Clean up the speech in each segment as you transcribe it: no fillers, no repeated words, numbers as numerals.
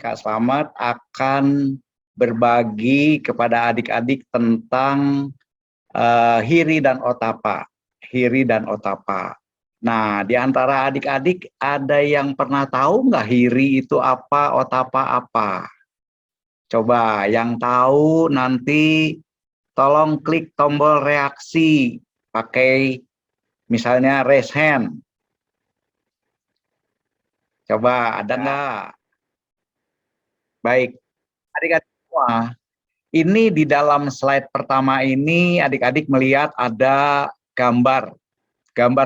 Kak Slamet akan berbagi kepada adik-adik tentang hiri dan otapa. Hiri dan otapa. Nah, di antara adik-adik ada yang pernah tahu nggak hiri itu apa, otapa apa? Coba yang tahu nanti tolong klik tombol reaksi pakai misalnya raise hand. Coba ada nggak? Baik, adik-adik semua. Ini di dalam slide pertama ini adik-adik melihat ada gambar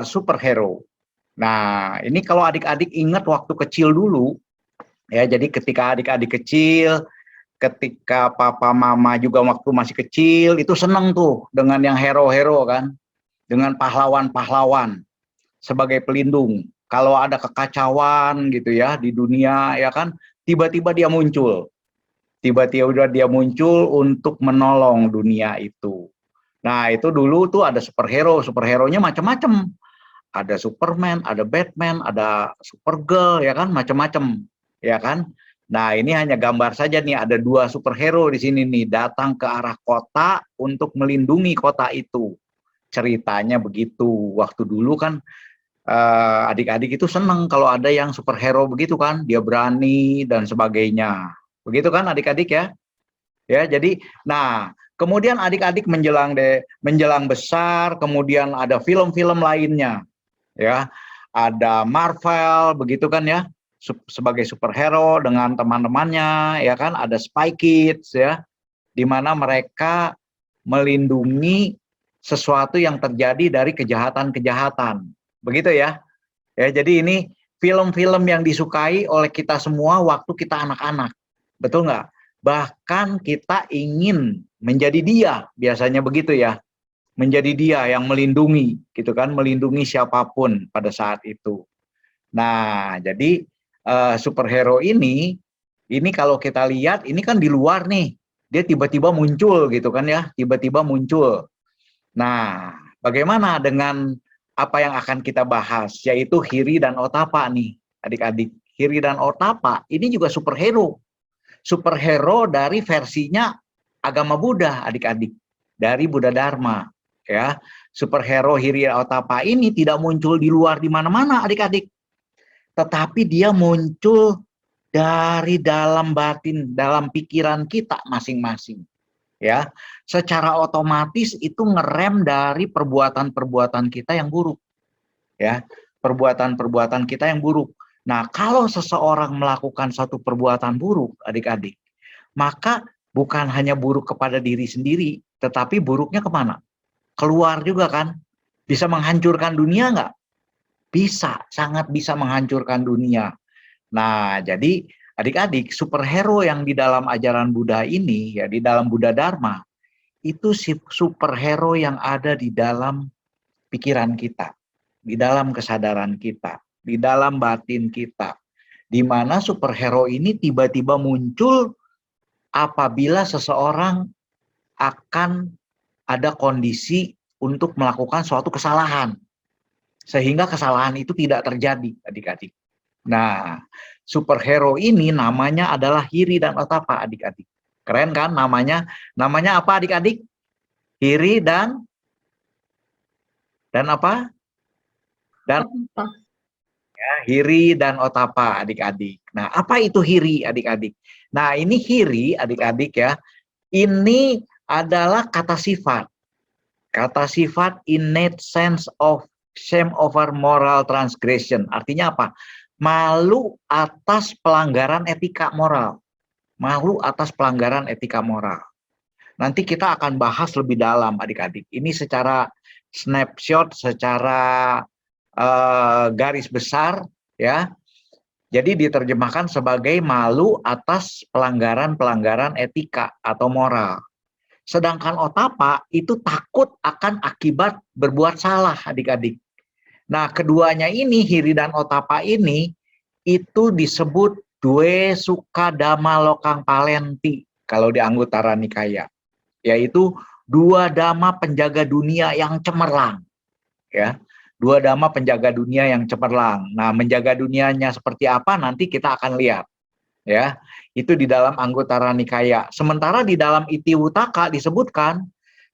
superhero. Nah, ini kalau adik-adik ingat waktu kecil dulu, ya, jadi ketika adik-adik kecil, ketika papa mama juga waktu masih kecil, itu seneng tuh dengan yang hero-hero kan, dengan pahlawan-pahlawan sebagai pelindung. Kalau ada kekacauan gitu ya di dunia, ya kan, tiba-tiba dia muncul. Tiba-tiba dia muncul untuk menolong dunia itu. Nah, itu dulu tuh ada superhero, superhero-nya macam-macam. Ada Superman, ada Batman, ada Supergirl, ya kan, macam-macam, ya kan. Nah, ini hanya gambar saja nih, ada 2 superhero di sini nih, datang ke arah kota untuk melindungi kota itu. Ceritanya begitu. Waktu dulu kan adik-adik itu seneng kalau ada yang superhero begitu kan, dia berani dan sebagainya. Begitu kan adik-adik ya? Ya, jadi nah, kemudian adik-adik menjelang besar, kemudian ada film-film lainnya. Ya, ada Marvel begitu kan ya, sebagai superhero dengan teman-temannya, ya kan, ada Spy Kids ya, di mana mereka melindungi sesuatu yang terjadi dari kejahatan-kejahatan. Begitu ya. Ya, jadi ini film-film yang disukai oleh kita semua waktu kita anak-anak. Betul nggak? Bahkan kita ingin menjadi dia, biasanya begitu ya. Menjadi dia yang melindungi, gitu kan, melindungi siapapun pada saat itu. Nah, jadi superhero ini kalau kita lihat, ini kan di luar nih, dia tiba-tiba muncul gitu kan ya, tiba-tiba muncul. Nah, bagaimana dengan apa yang akan kita bahas, yaitu hiri dan otapa nih, adik-adik. Hiri dan otapa ini juga superhero. Superhero dari versinya agama Buddha, adik-adik, dari Buddha Dharma. Ya, superhero Hiri Otapa ini tidak muncul di luar di mana-mana adik-adik, tetapi dia muncul dari dalam batin, dalam pikiran kita masing-masing. Ya, secara otomatis itu ngerem dari perbuatan-perbuatan kita yang buruk. Ya, perbuatan-perbuatan kita yang buruk. Nah, kalau seseorang melakukan satu perbuatan buruk, adik-adik, maka bukan hanya buruk kepada diri sendiri, tetapi buruknya kemana? Keluar juga kan, bisa menghancurkan dunia nggak? Bisa, sangat bisa menghancurkan dunia. Nah, jadi adik-adik, superhero yang di dalam ajaran Buddha ini, ya di dalam Buddha Dharma, itu superhero yang ada di dalam pikiran kita, di dalam kesadaran kita, di dalam batin kita, di mana superhero ini tiba-tiba muncul apabila seseorang akan ada kondisi untuk melakukan suatu kesalahan, sehingga kesalahan itu tidak terjadi, adik-adik. Nah, superhero ini namanya adalah Hiri dan Otapa, adik-adik. Keren kan namanya? Namanya apa, adik-adik? Hiri dan apa? Dan ya, Hiri dan Otapa, adik-adik. Nah, apa itu Hiri, adik-adik? Nah, ini Hiri, adik-adik ya, ini adalah kata sifat. Kata sifat innate sense of shame over moral transgression. Artinya apa? Malu atas pelanggaran etika moral. Malu atas pelanggaran etika moral. Nanti kita akan bahas lebih dalam, adik-adik. Ini secara snapshot, secara garis besar, ya. Jadi diterjemahkan sebagai malu atas pelanggaran-pelanggaran etika atau moral. Sedangkan otapa itu takut akan akibat berbuat salah, adik-adik. Nah, keduanya ini, hiri dan otapa ini, itu disebut due sukha dhamma lokang palenti kalau di Anguttara Nikaya, yaitu 2 dhamma penjaga dunia yang cemerlang. Ya, 2 dhamma penjaga dunia yang cemerlang. Nah, menjaga dunianya seperti apa nanti kita akan lihat. ya. Itu di dalam Anguttara Nikaya. Sementara di dalam Itiwutaka disebutkan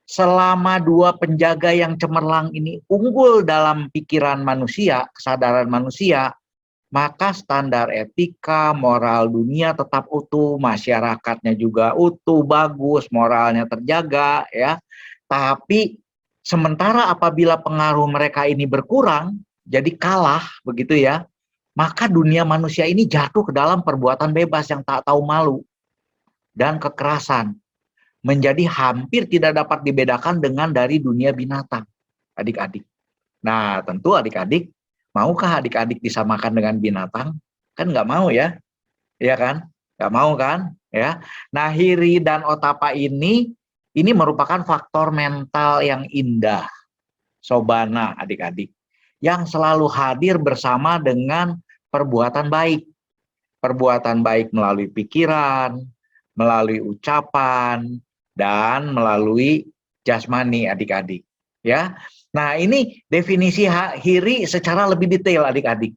selama dua penjaga yang cemerlang ini unggul dalam pikiran manusia, kesadaran manusia, maka standar etika, moral dunia tetap utuh, masyarakatnya juga utuh, bagus, moralnya terjaga, ya. Tapi sementara apabila pengaruh mereka ini berkurang, jadi kalah, begitu ya, maka dunia manusia ini jatuh ke dalam perbuatan bebas yang tak tahu malu dan kekerasan, menjadi hampir tidak dapat dibedakan dengan dari dunia binatang, adik-adik. Nah, tentu adik-adik, maukah adik-adik disamakan dengan binatang? Kan nggak mau ya, ya kan? Nggak mau kan? Ya. Nah, hiri dan otapa ini merupakan faktor mental yang indah, sobana adik-adik, yang selalu hadir bersama dengan perbuatan baik. Perbuatan baik melalui pikiran, melalui ucapan, dan melalui jasmani adik-adik. Ya, nah ini definisi hiri secara lebih detail adik-adik.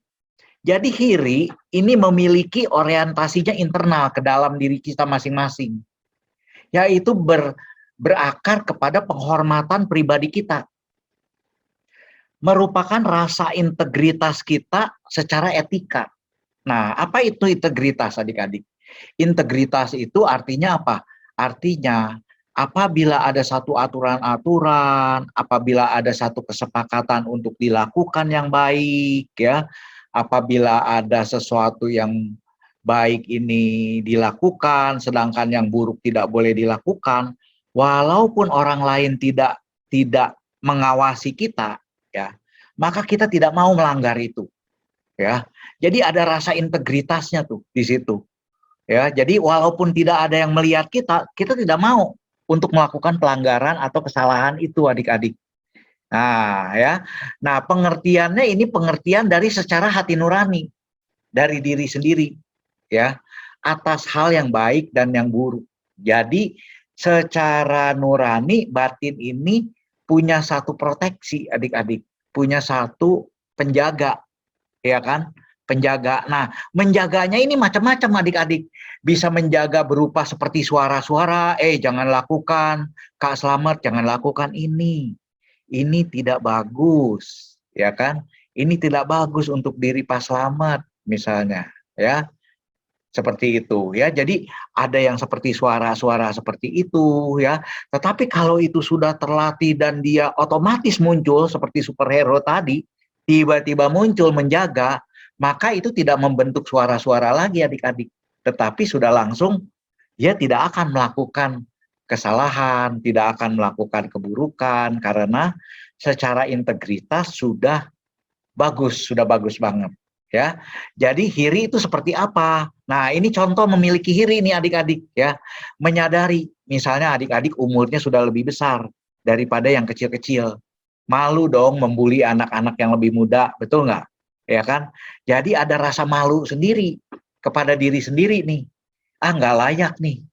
Jadi hiri ini memiliki orientasinya internal ke dalam diri kita masing-masing, yaitu berakar kepada penghormatan pribadi kita, merupakan rasa integritas kita secara etika. Nah, apa itu integritas adik-adik? Integritas itu artinya apa? Artinya apabila ada satu aturan-aturan, apabila ada satu kesepakatan untuk dilakukan yang baik, ya, apabila ada sesuatu yang baik ini dilakukan, sedangkan yang buruk tidak boleh dilakukan, walaupun orang lain tidak mengawasi kita, ya, maka kita tidak mau melanggar itu. Ya, jadi ada rasa integritasnya tuh di situ. Ya, jadi walaupun tidak ada yang melihat kita, kita tidak mau untuk melakukan pelanggaran atau kesalahan itu, adik-adik. Nah, ya. Nah, pengertiannya ini pengertian dari secara hati nurani, dari diri sendiri, ya, atas hal yang baik dan yang buruk. Jadi, secara nurani batin ini punya satu proteksi, adik-adik, punya satu penjaga, ya kan? Penjaga. Nah, menjaganya ini macam-macam adik-adik. Bisa menjaga berupa seperti suara-suara, jangan lakukan, Kak Slamet jangan lakukan ini. Ini tidak bagus, ya kan? Ini tidak bagus untuk diri Pak Slamet misalnya, ya. Seperti itu ya. Jadi ada yang seperti suara-suara seperti itu ya. Tetapi kalau itu sudah terlatih dan dia otomatis muncul seperti superhero tadi, tiba-tiba muncul menjaga, maka itu tidak membentuk suara-suara lagi adik-adik. Tetapi sudah langsung dia tidak akan melakukan kesalahan, tidak akan melakukan keburukan karena secara integritas sudah bagus banget. Ya, jadi hiri itu seperti apa? Nah, ini contoh memiliki hiri nih adik-adik ya, menyadari misalnya adik-adik umurnya sudah lebih besar daripada yang kecil-kecil, malu dong membuli anak-anak yang lebih muda, betul nggak? Ya kan? Jadi ada rasa malu sendiri kepada diri sendiri nih, nggak layak nih,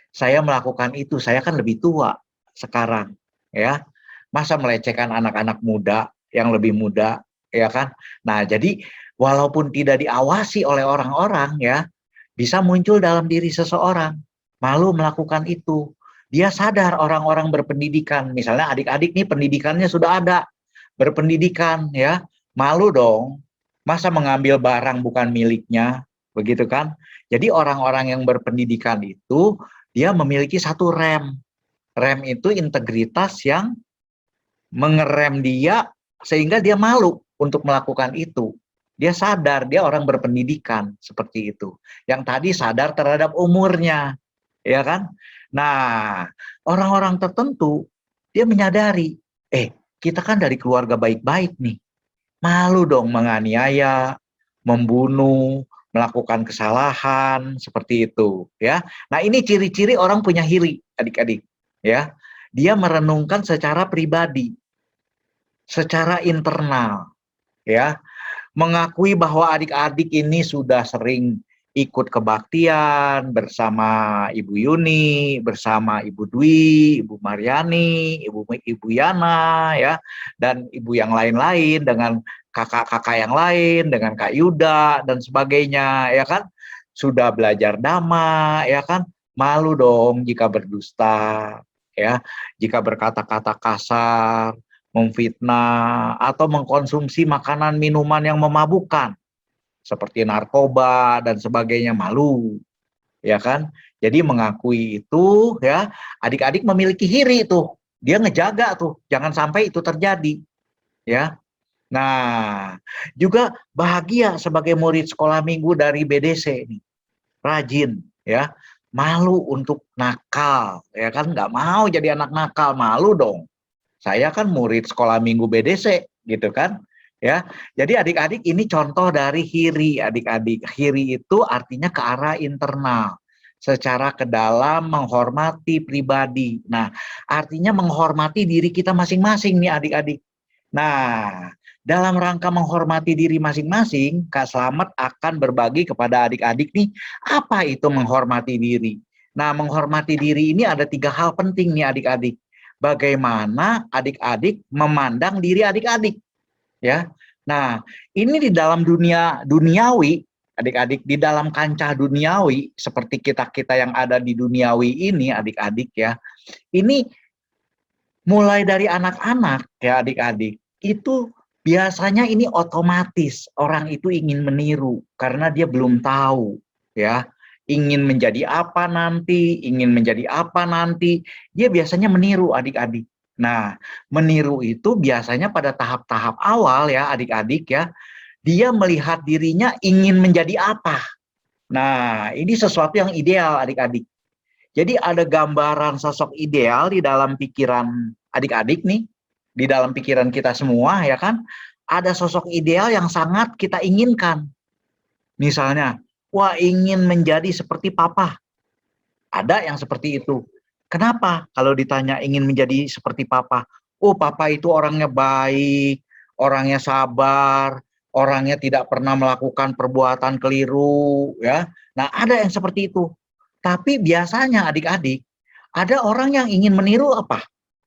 saya melakukan itu, saya kan lebih tua sekarang, ya, masa melecehkan anak-anak muda yang lebih muda, ya kan? Nah, jadi walaupun tidak diawasi oleh orang-orang ya, bisa muncul dalam diri seseorang, malu melakukan itu. Dia sadar orang-orang berpendidikan, misalnya adik-adik nih pendidikannya sudah ada, berpendidikan ya, malu dong, masa mengambil barang bukan miliknya, begitu kan? Jadi orang-orang yang berpendidikan itu, dia memiliki satu rem. Rem itu integritas yang mengerem dia sehingga dia malu untuk melakukan itu. Dia sadar, dia orang berpendidikan seperti itu. Yang tadi sadar terhadap umurnya, ya kan? Nah, orang-orang tertentu dia menyadari, kita kan dari keluarga baik-baik nih. Malu dong menganiaya, membunuh, melakukan kesalahan seperti itu, ya. Nah, ini ciri-ciri orang punya hiri, adik-adik, ya. Dia merenungkan secara pribadi, secara internal, ya, mengakui bahwa adik-adik ini sudah sering ikut kebaktian bersama Ibu Yuni, bersama Ibu Dwi, Ibu Mariani, Ibu Yana, ya, dan ibu yang lain-lain, dengan kakak-kakak yang lain, dengan Kak Yuda dan sebagainya, ya kan? sudah belajar dhamma, ya kan, malu dong jika berdusta, ya, jika berkata-kata kasar, memfitnah, atau mengkonsumsi makanan minuman yang memabukkan, seperti narkoba dan sebagainya, malu, ya kan. Jadi mengakui itu, ya, adik-adik memiliki hiri tuh, dia ngejaga tuh, jangan sampai itu terjadi, ya. Nah, juga bahagia sebagai murid sekolah minggu dari BDC nih, rajin, ya, malu untuk nakal, ya kan, nggak mau jadi anak nakal, malu dong. Saya kan murid sekolah minggu BDC, gitu kan, ya. Jadi adik-adik ini contoh dari hiri, adik-adik. Hiri itu artinya ke arah internal, secara ke dalam menghormati pribadi. Nah, artinya menghormati diri kita masing-masing nih adik-adik. Nah, dalam rangka menghormati diri masing-masing, Kak Slamet akan berbagi kepada adik-adik nih, apa itu menghormati diri. Nah, menghormati diri ini ada 3 hal penting nih adik-adik. Bagaimana adik-adik memandang diri adik-adik, ya. Nah, ini di dalam dunia duniawi, adik-adik, di dalam kancah duniawi, seperti kita-kita yang ada di duniawi ini, adik-adik ya, ini mulai dari anak-anak ya adik-adik, itu biasanya ini otomatis orang itu ingin meniru karena dia belum tahu ya, ingin menjadi apa nanti, ingin menjadi apa nanti, dia biasanya meniru adik-adik. Nah, meniru itu biasanya pada tahap-tahap awal ya adik-adik ya, dia melihat dirinya ingin menjadi apa. Nah, ini sesuatu yang ideal adik-adik. Jadi ada gambaran sosok ideal di dalam pikiran adik-adik nih, di dalam pikiran kita semua ya kan, ada sosok ideal yang sangat kita inginkan. Misalnya, wah ingin menjadi seperti papa. Ada yang seperti itu. Kenapa? Kalau ditanya ingin menjadi seperti papa, oh papa itu orangnya baik, orangnya sabar, orangnya tidak pernah melakukan perbuatan keliru, ya. Nah, ada yang seperti itu. Tapi biasanya adik-adik, ada orang yang ingin meniru apa?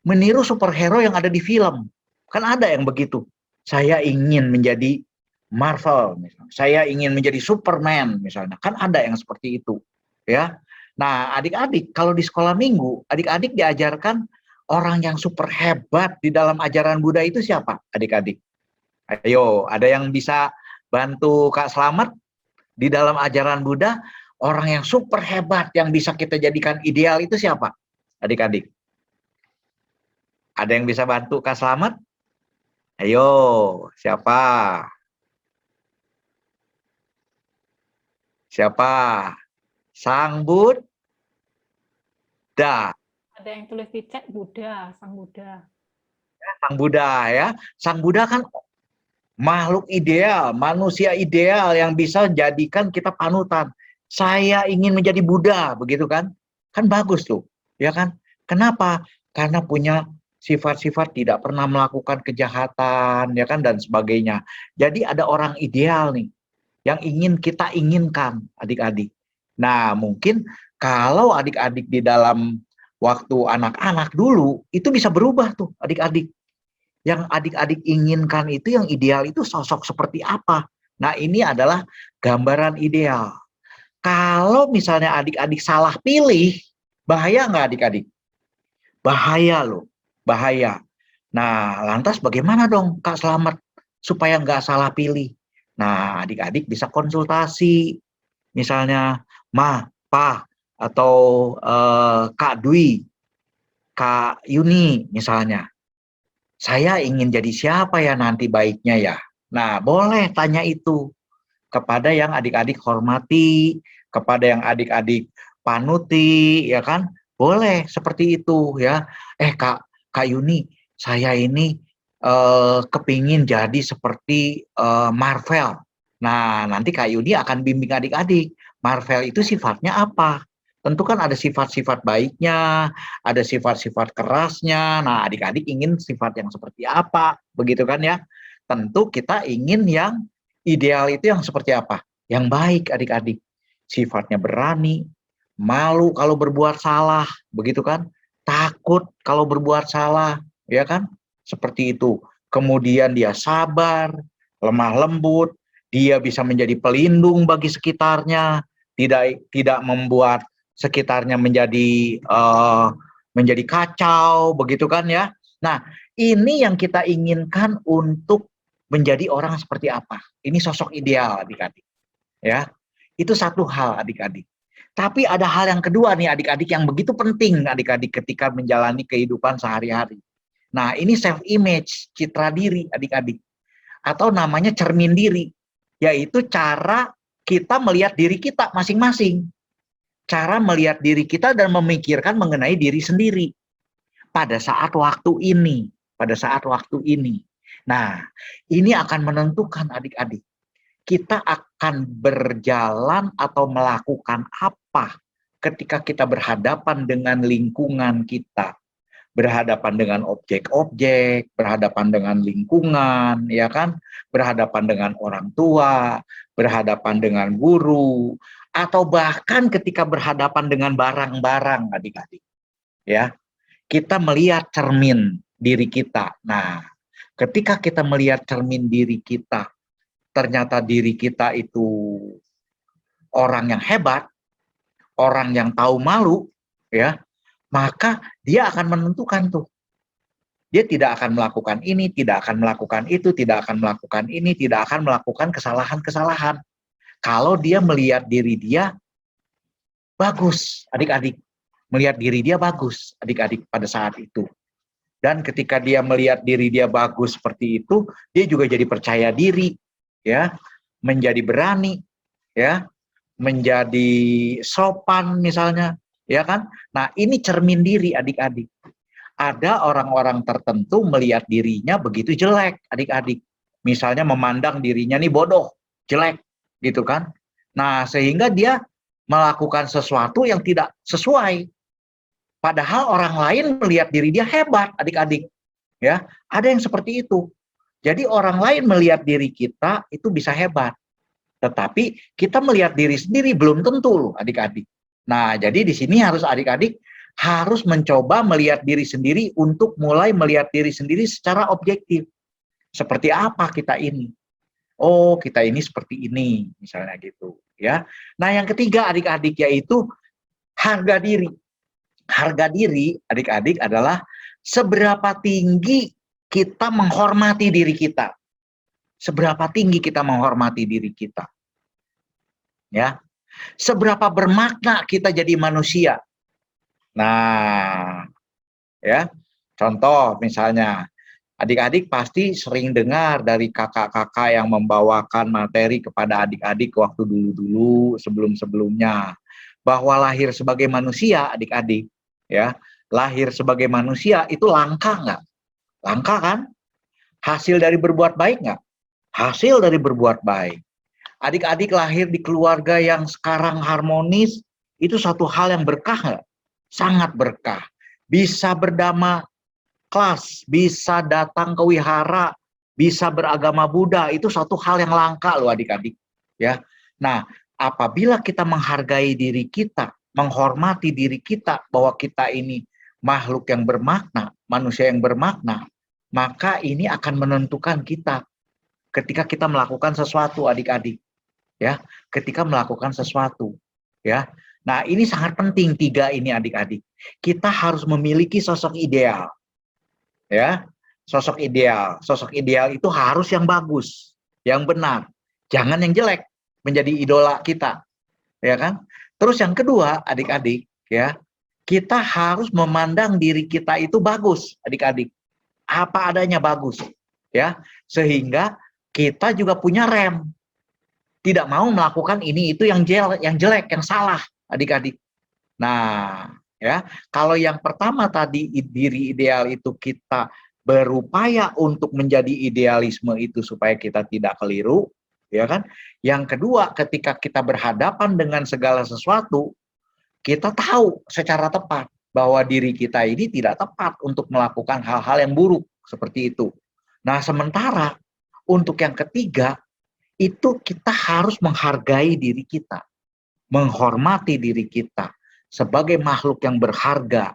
Meniru superhero yang ada di film. Kan ada yang begitu. Saya ingin menjadi Marvel, misalnya. Saya ingin menjadi Superman, misalnya. Kan ada yang seperti itu, ya. Nah, adik-adik, kalau di sekolah minggu, adik-adik diajarkan orang yang super hebat di dalam ajaran Buddha itu siapa, adik-adik? Ayo, ada yang bisa bantu Kak Slamet di dalam ajaran Buddha? Orang yang super hebat yang bisa kita jadikan ideal itu siapa, adik-adik? Ada yang bisa bantu Kak Slamet? Ayo, siapa? Siapa? Sang Buddha. Ada yang tulis di chat Buddha, Sang Buddha. Sang Buddha ya. Sang Buddha kan makhluk ideal, manusia ideal yang bisa jadikan kita panutan. Saya ingin menjadi Buddha, begitu kan? Kan bagus tuh, ya kan? Kenapa? Karena punya sifat-sifat tidak pernah melakukan kejahatan, ya kan, dan sebagainya. Jadi ada orang ideal nih, yang ingin kita inginkan, adik-adik. Nah, mungkin kalau adik-adik di dalam waktu anak-anak dulu, itu bisa berubah tuh, adik-adik. Yang adik-adik inginkan itu, yang ideal itu sosok seperti apa? Nah, ini adalah gambaran ideal. Kalau misalnya adik-adik salah pilih, bahaya nggak adik-adik? Bahaya loh, bahaya. Nah, lantas bagaimana dong Kak Slamet supaya nggak salah pilih? Nah, adik-adik bisa konsultasi, misalnya Ma, Pa, atau Kak Dwi, Kak Yuni misalnya. Saya ingin jadi siapa ya nanti baiknya ya? Nah, boleh tanya itu kepada yang adik-adik hormati, kepada yang adik-adik panuti, ya kan? Boleh seperti itu ya. Kak Yuni, saya ini kepingin jadi seperti Marvel. Nah, nanti Kak Yuni akan bimbing adik-adik. Marvel itu sifatnya apa? Tentu kan ada sifat-sifat baiknya, ada sifat-sifat kerasnya. Nah, adik-adik ingin sifat yang seperti apa? Begitu kan ya? Tentu kita ingin yang ideal itu yang seperti apa? Yang baik adik-adik. Sifatnya berani, malu kalau berbuat salah, begitu kan? Takut kalau berbuat salah, ya kan? Seperti itu. Kemudian dia sabar, lemah lembut, dia bisa menjadi pelindung bagi sekitarnya. tidak membuat sekitarnya menjadi kacau, begitu kan ya. Nah, ini yang kita inginkan untuk menjadi orang seperti apa. Ini sosok ideal adik-adik. Ya, itu satu hal adik-adik. Tapi ada hal yang kedua nih adik-adik yang begitu penting adik-adik ketika menjalani kehidupan sehari-hari. Nah, ini self image, citra diri adik-adik. Atau namanya cermin diri, yaitu cara kita melihat diri kita masing-masing. Cara melihat diri kita dan memikirkan mengenai diri sendiri pada saat waktu ini, Nah, ini akan menentukan adik-adik. Kita akan berjalan atau melakukan apa ketika kita berhadapan dengan lingkungan kita. Berhadapan dengan objek-objek, berhadapan dengan lingkungan, ya kan? Berhadapan dengan orang tua, berhadapan dengan guru, atau bahkan ketika berhadapan dengan barang-barang adik-adik. Ya, kita melihat cermin diri kita. Nah, ketika kita melihat cermin diri kita, ternyata diri kita itu orang yang hebat, orang yang tahu malu, ya, maka dia akan menentukan tuh. Dia tidak akan melakukan ini, tidak akan melakukan itu, tidak akan melakukan ini, tidak akan melakukan kesalahan-kesalahan. Kalau dia melihat diri dia bagus, adik-adik. Melihat diri dia bagus, adik-adik pada saat itu. Dan ketika dia melihat diri dia bagus seperti itu, dia juga jadi percaya diri, ya, menjadi berani, ya, menjadi sopan misalnya, ya kan? Nah, ini cermin diri adik-adik. Ada orang-orang tertentu melihat dirinya begitu jelek, adik-adik. Misalnya memandang dirinya nih bodoh, jelek, gitu kan? Nah, sehingga dia melakukan sesuatu yang tidak sesuai. Padahal orang lain melihat diri dia hebat, adik-adik. Ya, ada yang seperti itu. Jadi orang lain melihat diri kita itu bisa hebat. Tetapi kita melihat diri sendiri belum tentu loh adik-adik. Nah, jadi di sini harus adik-adik harus mencoba melihat diri sendiri untuk mulai melihat diri sendiri secara objektif. Seperti apa kita ini? Oh, kita ini seperti ini, misalnya gitu, ya. Nah, yang ketiga adik-adik yaitu harga diri. Harga diri adik-adik adalah seberapa tinggi kita menghormati diri kita. Seberapa tinggi kita menghormati diri kita. Ya, seberapa bermakna kita jadi manusia. Nah, ya, contoh misalnya, adik-adik pasti sering dengar dari kakak-kakak yang membawakan materi kepada adik-adik waktu dulu-dulu, sebelum-sebelumnya, bahwa lahir sebagai manusia, adik-adik, ya, lahir sebagai manusia itu langka nggak? Langka kan? Hasil dari berbuat baik nggak? Hasil dari berbuat baik. Adik-adik lahir di keluarga yang sekarang harmonis, itu satu hal yang berkah nggak? Sangat berkah. Bisa berdama kelas, bisa datang ke wihara, bisa beragama Buddha, itu satu hal yang langka loh adik-adik. Ya. Nah, apabila kita menghargai diri kita, menghormati diri kita, bahwa kita ini makhluk yang bermakna, manusia yang bermakna, maka ini akan menentukan kita ketika kita melakukan sesuatu adik-adik. Ya, ketika melakukan sesuatu, ya. Nah, ini sangat penting tiga ini adik-adik. Kita harus memiliki sosok ideal. Ya, sosok ideal. Sosok ideal itu harus yang bagus, yang benar. Jangan yang jelek menjadi idola kita. Ya kan? Terus yang kedua, adik-adik, ya, kita harus memandang diri kita itu bagus, adik-adik. Apa adanya bagus, ya. Sehingga kita juga punya rem. Tidak mau melakukan ini itu yang jelek, yang salah, adik-adik. Nah, ya, kalau yang pertama tadi diri ideal itu kita berupaya untuk menjadi idealisme itu supaya kita tidak keliru, ya kan? Yang kedua, ketika kita berhadapan dengan segala sesuatu, kita tahu secara tepat bahwa diri kita ini tidak tepat untuk melakukan hal-hal yang buruk seperti itu. Nah, sementara untuk yang ketiga, itu kita harus menghargai diri kita, menghormati diri kita sebagai makhluk yang berharga,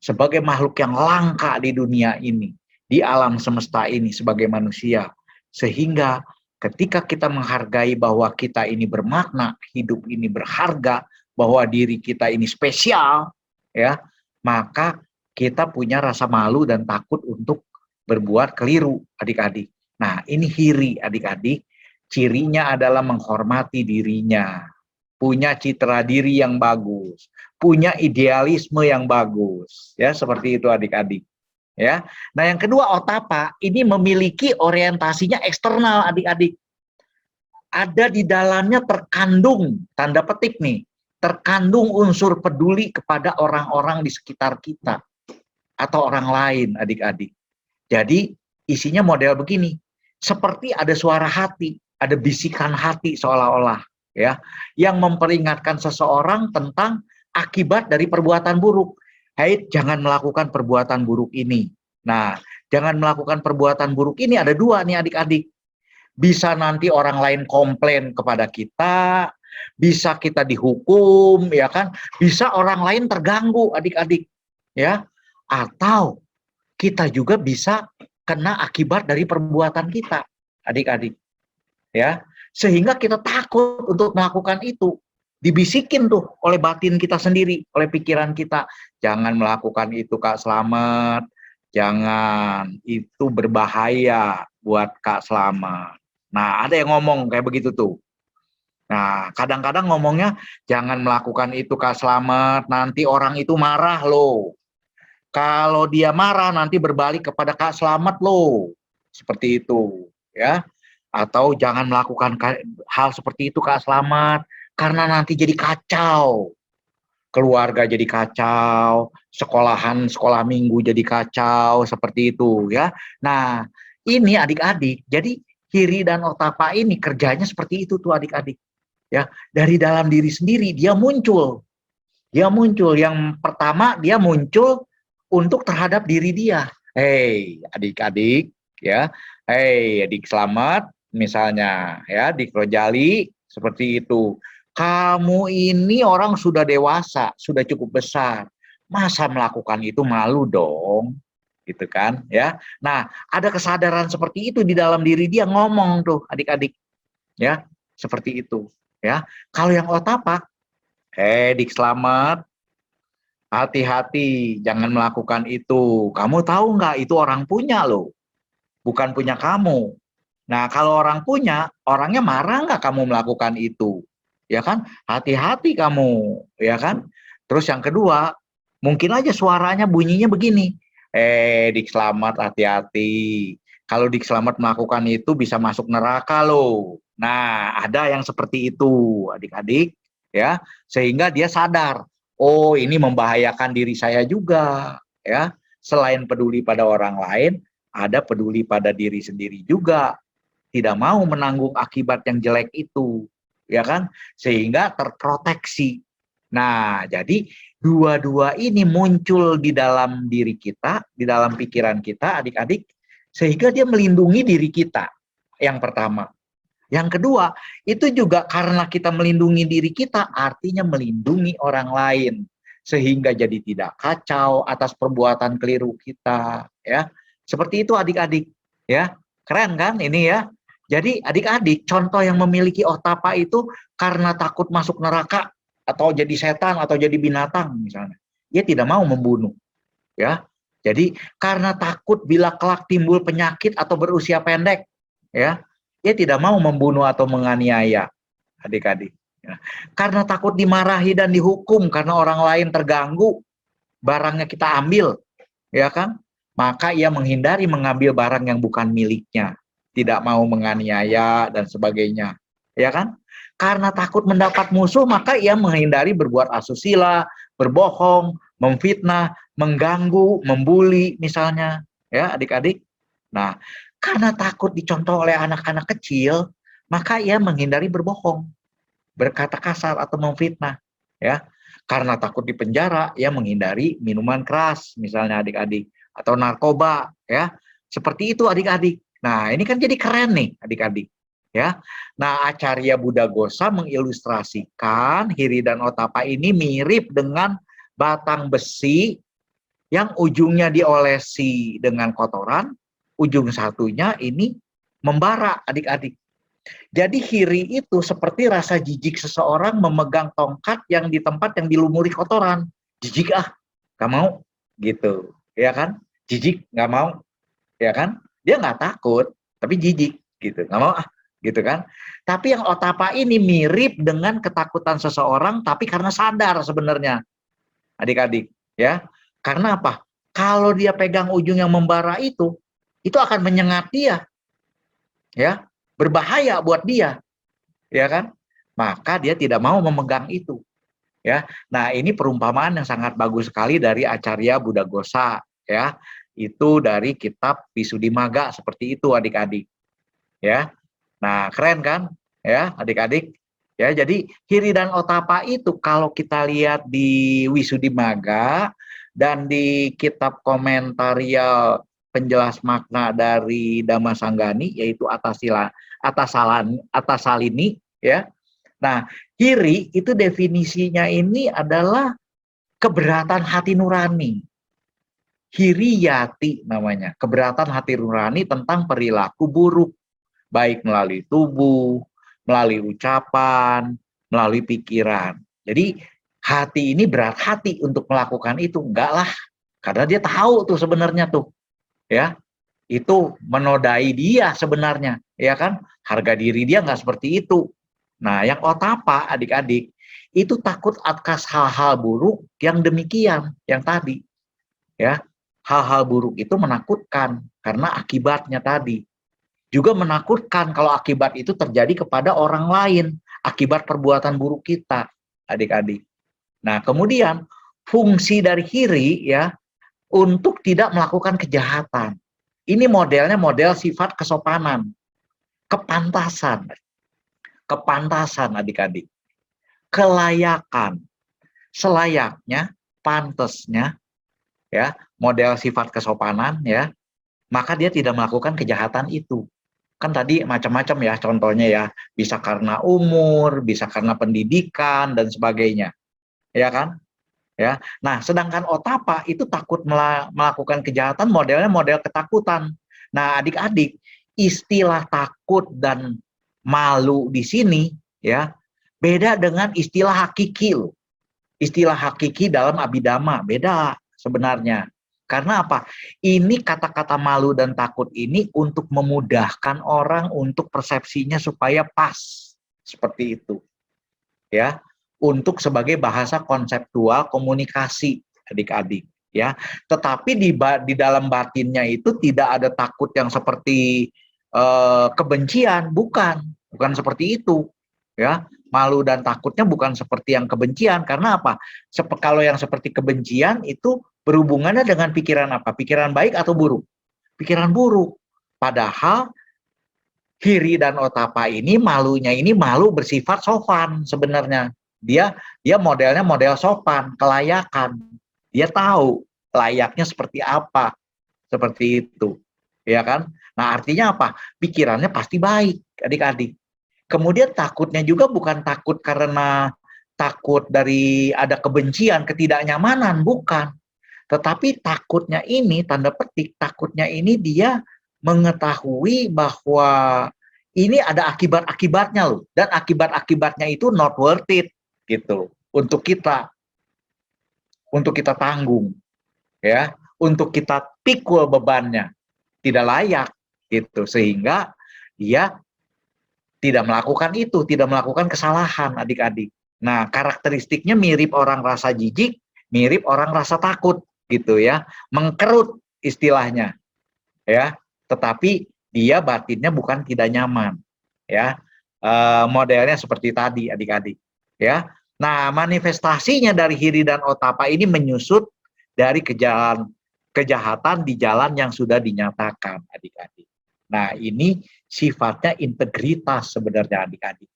sebagai makhluk yang langka di dunia ini, di alam semesta ini sebagai manusia. Sehingga Ketika kita menghargai bahwa kita ini bermakna, hidup ini berharga, bahwa diri kita ini spesial, ya, maka kita punya rasa malu dan takut untuk berbuat keliru, adik-adik. Nah, ini hiri, adik-adik. Cirinya adalah menghormati dirinya, punya citra diri yang bagus, punya idealisme yang bagus, ya, seperti itu adik-adik. Ya, nah yang kedua otapa ini memiliki orientasinya eksternal, adik-adik. Ada di dalamnya terkandung, tanda petik nih, terkandung unsur peduli kepada orang-orang di sekitar kita atau orang lain, adik-adik. Jadi isinya model begini, seperti ada suara hati, ada bisikan hati seolah-olah, ya, yang memperingatkan seseorang tentang akibat dari perbuatan buruk. Hai, jangan melakukan perbuatan buruk ini. Nah, jangan melakukan perbuatan buruk ini ada dua nih adik-adik. Bisa nanti orang lain komplain kepada kita, bisa kita dihukum, ya kan? Bisa orang lain terganggu, adik-adik, ya. Atau kita juga bisa kena akibat dari perbuatan kita, adik-adik, ya. Sehingga kita takut untuk melakukan itu. Dibisikin tuh oleh batin kita sendiri, oleh pikiran kita, jangan melakukan itu Kak Slamet, jangan, itu berbahaya buat Kak Slamet. Nah, ada yang ngomong kayak begitu tuh. Nah, kadang-kadang ngomongnya, jangan melakukan itu Kak Slamet, nanti orang itu marah loh. Kalau dia marah nanti berbalik kepada Kak Slamet loh. Seperti itu, ya. Atau jangan melakukan hal seperti itu Kak Slamet, karena nanti jadi kacau. Keluarga jadi kacau, sekolah minggu jadi kacau, seperti itu, ya. Nah, ini adik-adik, jadi hiri dan otapa ini kerjanya seperti itu tuh adik-adik. Ya, dari dalam diri sendiri dia muncul. Dia muncul, yang pertama dia muncul untuk terhadap diri dia. Hei, adik-adik, ya. Hei, adik Slamet, misalnya, ya, di Rojali, seperti itu. Kamu ini orang sudah dewasa, sudah cukup besar. Masa melakukan itu, malu dong, gitu kan, ya. Nah, ada kesadaran seperti itu di dalam diri dia, ngomong tuh, adik-adik, ya, seperti itu, ya. Kalau yang otapa, Dik Slamet, hati-hati, jangan melakukan itu. Kamu tahu nggak, itu orang punya loh, bukan punya kamu. Nah, kalau orang punya, orangnya marah nggak kamu melakukan itu? Ya kan? Hati-hati kamu, ya kan? Terus yang kedua, mungkin aja suaranya bunyinya begini. Dik Slamet, hati-hati. Kalau Dik Slamet melakukan itu bisa masuk neraka loh. Nah, ada yang seperti itu, adik-adik, ya. Sehingga dia sadar, oh ini membahayakan diri saya juga, ya. Selain peduli pada orang lain, ada peduli pada diri sendiri juga. Tidak mau menanggung akibat yang jelek itu, ya kan? Sehingga terproteksi. Nah, jadi dua-dua ini muncul di dalam diri kita, di dalam pikiran kita, adik-adik, sehingga dia melindungi diri kita. Yang pertama. Yang kedua, itu juga karena kita melindungi diri kita, artinya melindungi orang lain, sehingga jadi tidak kacau atas perbuatan keliru kita, ya. Seperti itu adik-adik, ya. Keren kan ini ya? Jadi adik-adik, contoh yang memiliki otapa itu karena takut masuk neraka atau jadi setan atau jadi binatang misalnya. Dia tidak mau membunuh, ya. Jadi karena takut bila kelak timbul penyakit atau berusia pendek, ya. Dia tidak mau membunuh atau menganiaya, adik-adik. Ya. Karena takut dimarahi dan dihukum karena orang lain terganggu, barangnya kita ambil, ya kan? Maka ia menghindari mengambil barang yang bukan miliknya, tidak mau menganiaya dan sebagainya, ya kan? Karena takut mendapat musuh, maka ia menghindari berbuat asusila, berbohong, memfitnah, mengganggu, membuli misalnya, ya adik-adik. Nah, karena takut dicontoh oleh anak-anak kecil, maka ia menghindari berbohong, berkata kasar atau memfitnah, ya. Karena takut dipenjara, ia menghindari minuman keras, misalnya adik-adik, atau narkoba, ya. Seperti itu adik-adik. Nah, ini kan jadi keren nih, adik-adik, ya. Nah, Acarya Buddhaghosa mengilustrasikan hiri dan otapa ini mirip dengan batang besi yang ujungnya diolesi dengan kotoran, ujung satunya ini membara, adik-adik. Jadi hiri itu seperti rasa jijik seseorang memegang tongkat yang di tempat yang dilumuri kotoran. Jijik ah, gak mau, gitu, ya kan? Jijik, gak mau, ya kan? Dia nggak takut, tapi jijik, gitu, nggak mau ah, gitu kan? Tapi yang otapa ini mirip dengan ketakutan seseorang, tapi karena sadar sebenarnya, adik-adik, ya. Karena apa? Kalau dia pegang ujung yang membara itu akan menyengat dia, ya, berbahaya buat dia, ya kan? Maka dia tidak mau memegang itu, ya. Nah, ini perumpamaan yang sangat bagus sekali dari Acarya Buddhaghosa, ya. Itu dari kitab Visuddhimagga seperti itu, adik-adik, ya. Nah, keren kan? Ya, adik-adik. Ya, jadi hiri dan otapa itu kalau kita lihat di Visuddhimagga dan di kitab komentarial penjelas makna dari Dhammasanggani yaitu Atasalini, ya. Nah, hiri itu definisinya ini adalah keberatan hati nurani. Hiriyati namanya, keberatan hati nurani tentang perilaku buruk, baik melalui tubuh, melalui ucapan, melalui pikiran. Jadi hati ini berat hati untuk melakukan itu, enggak lah, karena dia tahu tuh sebenarnya tuh, ya, itu menodai dia sebenarnya, ya kan? Harga diri dia nggak seperti itu. Nah, yang otapa, adik-adik, itu takut atas hal-hal buruk yang demikian, yang tadi, ya. Hal-hal buruk itu menakutkan karena akibatnya tadi. Juga menakutkan kalau akibat itu terjadi kepada orang lain, akibat perbuatan buruk kita, adik-adik. Nah, kemudian fungsi dari hiri, ya, untuk tidak melakukan kejahatan. Ini modelnya model sifat kesopanan, kepantasan, kepantasan adik-adik, kelayakan, selayaknya, pantasnya, ya, model sifat kesopanan, ya, maka dia tidak melakukan kejahatan itu. Kan tadi macam-macam ya contohnya ya, bisa karena umur, bisa karena pendidikan dan sebagainya, ya kan? Ya. Nah, sedangkan otapa itu takut melakukan kejahatan, modelnya model ketakutan. Nah, adik-adik, istilah takut dan malu di sini ya beda dengan istilah hakiki loh. Istilah hakiki dalam Abhidhamma beda sebenarnya. Karena apa? Ini kata-kata malu dan takut ini untuk memudahkan orang untuk persepsinya supaya pas. Seperti itu. Ya. Untuk sebagai bahasa konseptual komunikasi adik-adik. Ya. Tetapi di dalam batinnya itu tidak ada takut yang seperti kebencian. Bukan seperti itu. Ya. Malu dan takutnya bukan seperti yang kebencian. Karena apa? Kalau yang seperti kebencian itu berhubungannya dengan pikiran apa? Pikiran baik atau buruk? Pikiran buruk. Padahal hiri dan otapa ini malunya ini malu bersifat sopan sebenarnya. Dia modelnya model sopan, kelayakan. Dia tahu layaknya seperti apa. Seperti itu. Ya kan? Nah, artinya apa? Pikirannya pasti baik, adik-adik. Kemudian takutnya juga bukan takut karena takut dari ada kebencian, ketidaknyamanan, bukan. Tetapi takutnya ini, tanda petik, takutnya ini dia mengetahui bahwa ini ada akibat-akibatnya loh. Dan akibat-akibatnya itu not worth it, gitu. Untuk kita tanggung, ya. Untuk kita pikul bebannya. Tidak layak, gitu. Sehingga dia tidak melakukan itu, tidak melakukan kesalahan, adik-adik. Nah, karakteristiknya mirip orang rasa jijik, mirip orang rasa takut, gitu ya. Mengkerut istilahnya, ya. Tetapi dia batinnya bukan tidak nyaman, ya. Modelnya seperti tadi, adik-adik, ya. Nah, manifestasinya dari hiri dan otapa ini menyusut dari kejahatan di jalan yang sudah dinyatakan, adik-adik. Nah, ini sifatnya integritas sebenarnya, adik-adik.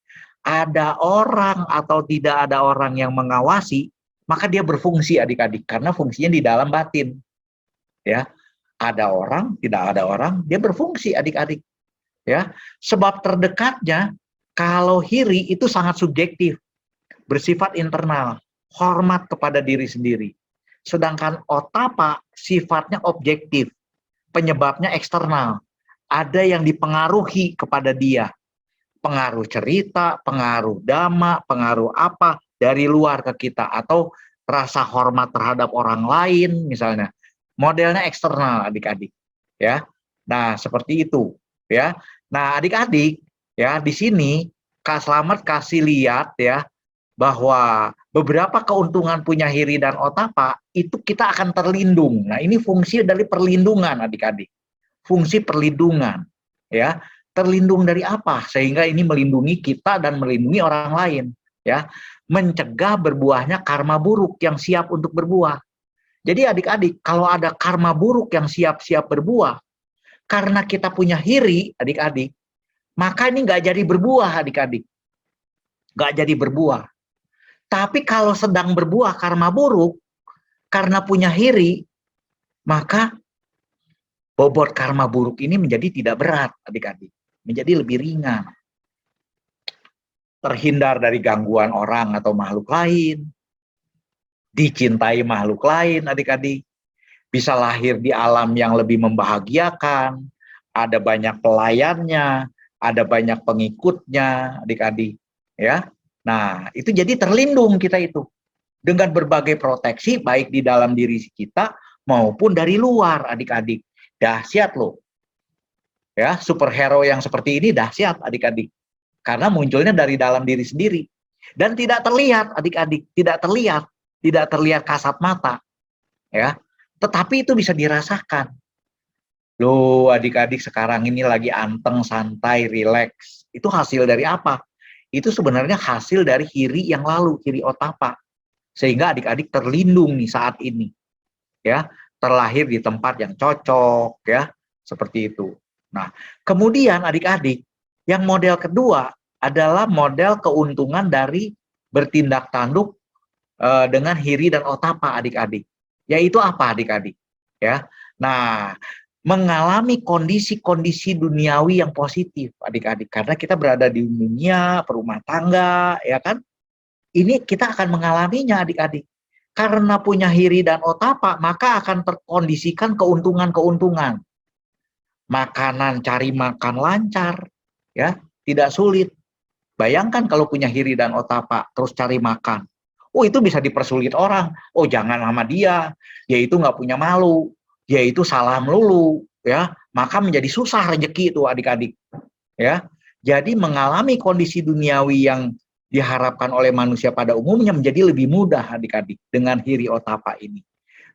Ada orang atau tidak ada orang yang mengawasi, maka dia berfungsi, adik-adik, karena fungsinya di dalam batin. Ya, ada orang, tidak ada orang, dia berfungsi, adik-adik. Ya, sebab terdekatnya kalau hiri itu sangat subjektif, bersifat internal, hormat kepada diri sendiri. Sedangkan otapa sifatnya objektif, penyebabnya eksternal. Ada yang dipengaruhi kepada dia. pengaruh cerita, pengaruh dhamma, pengaruh apa dari luar ke kita, atau rasa hormat terhadap orang lain misalnya. Modelnya eksternal adik-adik, ya. Nah, seperti itu, ya. Nah, adik-adik, ya, di sini Kak Slamet kasih lihat ya bahwa beberapa keuntungan punya hiri dan otapa itu kita akan terlindung. Nah, ini fungsi dari perlindungan adik-adik. Fungsi perlindungan, ya. Terlindung dari apa? Sehingga ini melindungi kita dan melindungi orang lain, ya. Mencegah berbuahnya karma buruk yang siap untuk berbuah. Jadi adik-adik, kalau ada karma buruk yang siap-siap berbuah, karena kita punya hiri, adik-adik, maka ini nggak jadi berbuah, adik-adik. Nggak jadi berbuah. Tapi kalau sedang berbuah karma buruk, karena punya hiri, maka bobot karma buruk ini menjadi tidak berat, adik-adik. Menjadi lebih ringan. Terhindar dari gangguan orang atau makhluk lain, dicintai makhluk lain, adik-adik. Bisa lahir di alam yang lebih membahagiakan, ada banyak pelayannya, ada banyak pengikutnya, adik-adik. Ya, nah itu jadi terlindung kita itu dengan berbagai proteksi baik di dalam diri kita maupun dari luar, adik-adik. Dahsyat loh. Ya, superhero yang seperti ini dahsyat, adik-adik. Karena munculnya dari dalam diri sendiri dan tidak terlihat, adik-adik, tidak terlihat kasat mata. Ya. Tetapi itu bisa dirasakan. Loh, adik-adik sekarang ini lagi anteng, santai, rileks. Itu hasil dari apa? Itu sebenarnya hasil dari hiri yang lalu, hiri otapa. Sehingga adik-adik terlindung nih saat ini. Ya, terlahir di tempat yang cocok, ya, seperti itu. Nah, kemudian adik-adik, yang model kedua adalah model keuntungan dari bertindak tanduk dengan hiri dan otapa, adik-adik. Yaitu apa, adik-adik? Ya, nah, mengalami kondisi-kondisi duniawi yang positif, adik-adik. Karena kita berada di dunia perumah tangga, ya kan? Ini kita akan mengalaminya, adik-adik. Karena punya hiri dan otapa, maka akan terkondisikan keuntungan-keuntungan. Makanan, cari makan lancar, ya, tidak sulit. Bayangkan kalau punya hiri dan otapa, terus cari makan. Oh, itu bisa dipersulit orang. Oh, jangan sama dia itu nggak punya malu, dia itu salah melulu, ya. Maka menjadi susah rezeki itu, adik-adik. Ya, jadi mengalami kondisi duniawi yang diharapkan oleh manusia pada umumnya menjadi lebih mudah, adik-adik, dengan hiri otapa ini.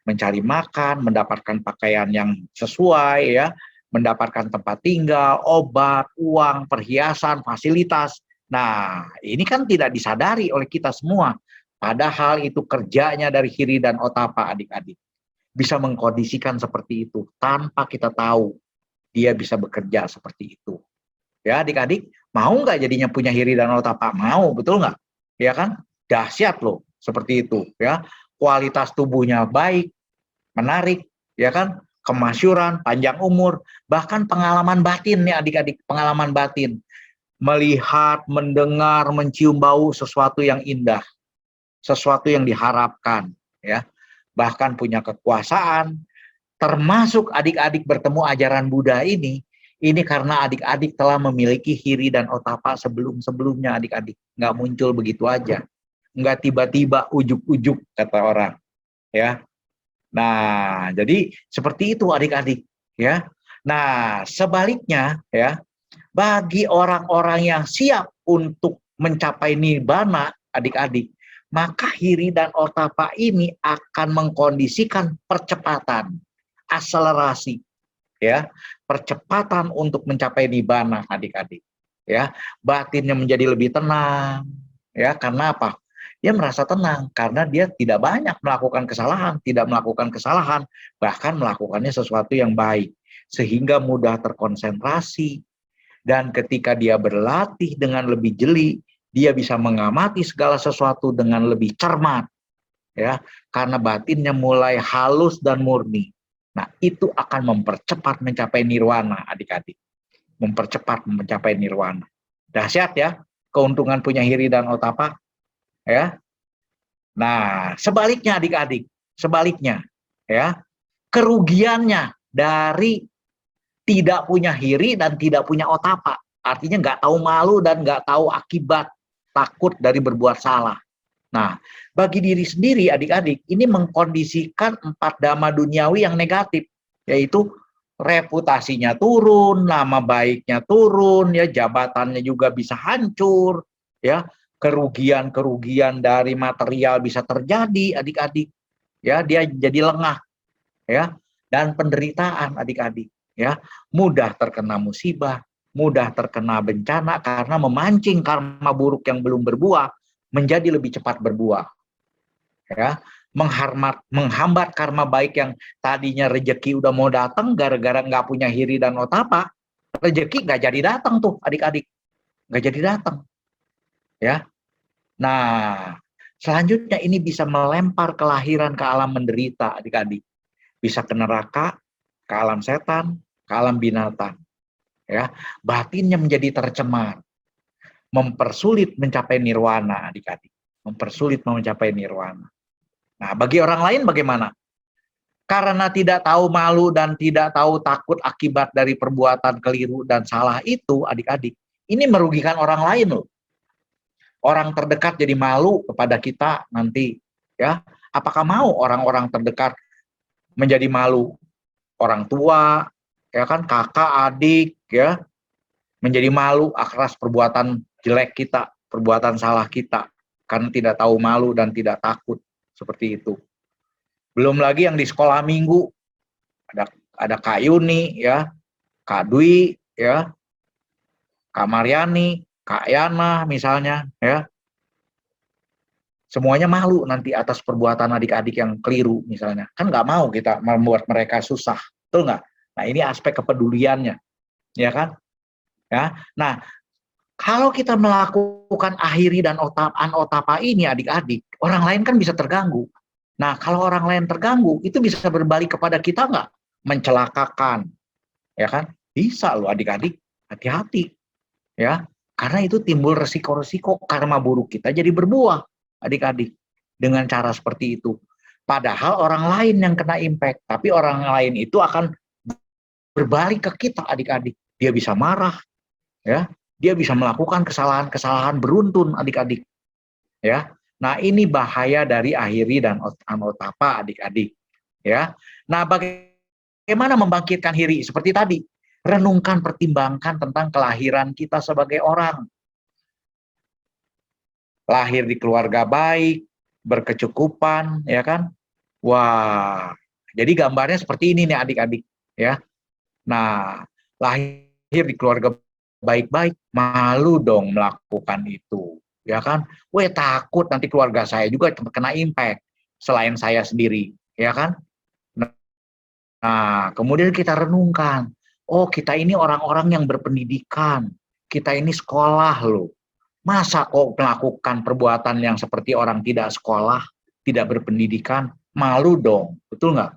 Mencari makan, mendapatkan pakaian yang sesuai, ya, mendapatkan tempat tinggal, obat, uang, perhiasan, fasilitas. Nah, ini kan tidak disadari oleh kita semua. Padahal itu kerjanya dari hiri dan otapa, adik-adik. Bisa mengkondisikan seperti itu tanpa kita tahu dia bisa bekerja seperti itu. Ya, adik-adik, mau nggak jadinya punya hiri dan otapa? Mau, betul nggak? Ya kan? Dahsyat loh, seperti itu. Ya, kualitas tubuhnya baik, menarik, ya kan? Kemasyuran, panjang umur, bahkan pengalaman batin nih, adik-adik, pengalaman batin. Melihat, mendengar, mencium bau sesuatu yang indah, sesuatu yang diharapkan, ya. Bahkan punya kekuasaan, termasuk adik-adik bertemu ajaran Buddha ini karena adik-adik telah memiliki hiri dan otapa sebelum-sebelumnya, adik-adik. Nggak muncul begitu aja. Nggak tiba-tiba ujuk-ujuk, kata orang. Ya. Nah, jadi seperti itu, adik-adik. Ya. Nah, sebaliknya, ya, bagi orang-orang yang siap untuk mencapai nibbana, adik-adik, maka hiri dan otapa ini akan mengkondisikan percepatan, akselerasi, ya, percepatan untuk mencapai nibbana, adik-adik. Ya, batinnya menjadi lebih tenang, ya, karena apa? Dia merasa tenang karena dia tidak banyak melakukan kesalahan, bahkan melakukannya sesuatu yang baik, sehingga mudah terkonsentrasi. Dan ketika dia berlatih dengan lebih jeli, dia bisa mengamati segala sesuatu dengan lebih cermat, ya, karena batinnya mulai halus dan murni. Nah, itu akan mempercepat mencapai nirwana, adik-adik. Mempercepat mencapai nirwana. Dahsyat ya, keuntungan punya hiri dan otapa, ya. Nah, sebaliknya, adik-adik, sebaliknya, ya, kerugiannya dari tidak punya hiri dan tidak punya otapa, Artinya nggak tahu malu dan nggak tahu akibat, takut dari berbuat salah. Nah, bagi diri sendiri, adik-adik, ini mengkondisikan 4 dhamma duniawi yang negatif, yaitu reputasinya turun, nama baiknya turun, ya jabatannya juga bisa hancur, ya kerugian-kerugian dari material bisa terjadi, adik-adik, ya dia jadi lengah, ya dan penderitaan, adik-adik, ya mudah terkena musibah, mudah terkena bencana karena memancing karma buruk yang belum berbuah menjadi lebih cepat berbuah, ya menghambat karma baik yang tadinya rejeki udah mau datang gara-gara nggak punya hiri dan otapa, rejeki nggak jadi datang tuh, adik-adik, nggak jadi datang, ya. Nah, selanjutnya ini bisa melempar kelahiran ke alam menderita, adik-adik, bisa ke neraka, ke alam setan, ke alam binatang, ya batinnya menjadi tercemar, mempersulit mencapai nirwana, adik-adik, mempersulit mencapai nirwana. Nah, bagi orang lain bagaimana? Karena tidak tahu malu dan tidak tahu takut akibat dari perbuatan keliru dan salah itu, adik-adik, ini merugikan orang lain loh. Orang terdekat jadi malu kepada kita nanti, ya. Apakah mau orang-orang terdekat menjadi malu? Orang tua, ya kan, kakak, adik, ya, menjadi malu atas perbuatan jelek kita, perbuatan salah kita, karena tidak tahu malu dan tidak takut, seperti itu. Belum lagi yang di sekolah minggu, ada Kak Yuni, ya, Kak Dwi, ya, Kak Mariani, Kak Yana misalnya, ya. Semuanya malu nanti atas perbuatan adik-adik yang keliru misalnya. Kan nggak mau kita membuat mereka susah, betul nggak? Nah, ini aspek kepeduliannya, ya kan? Ya. Nah, kalau kita melakukan ahiri dan anotapa ini, adik-adik, orang lain kan bisa terganggu. Nah, kalau orang lain terganggu, itu bisa berbalik kepada kita nggak? Mencelakakan, ya kan? Bisa loh, adik-adik, hati-hati, ya. Karena itu timbul resiko-resiko karma buruk kita jadi berbuah, adik-adik, dengan cara seperti itu. Padahal orang lain yang kena impact, tapi orang lain itu akan berbalik ke kita, adik-adik. Dia bisa marah, ya. Dia bisa melakukan kesalahan-kesalahan beruntun, adik-adik, ya. Nah, ini bahaya dari ahiri dan anotapa, adik-adik, ya. Nah, bagaimana membangkitkan hiri? Seperti tadi, renungkan, pertimbangkan tentang kelahiran kita sebagai orang. Lahir di keluarga baik, berkecukupan, ya kan? Wah, jadi gambarnya seperti ini nih, adik-adik, ya. Nah, lahir di keluarga baik-baik, malu dong melakukan itu, ya kan? Weh, takut nanti keluarga saya juga terkena impact selain saya sendiri, ya kan? Nah, kemudian kita renungkan, oh kita ini orang-orang yang berpendidikan, kita ini sekolah loh. Masa kok melakukan perbuatan yang seperti orang tidak sekolah, tidak berpendidikan, malu dong, betul nggak?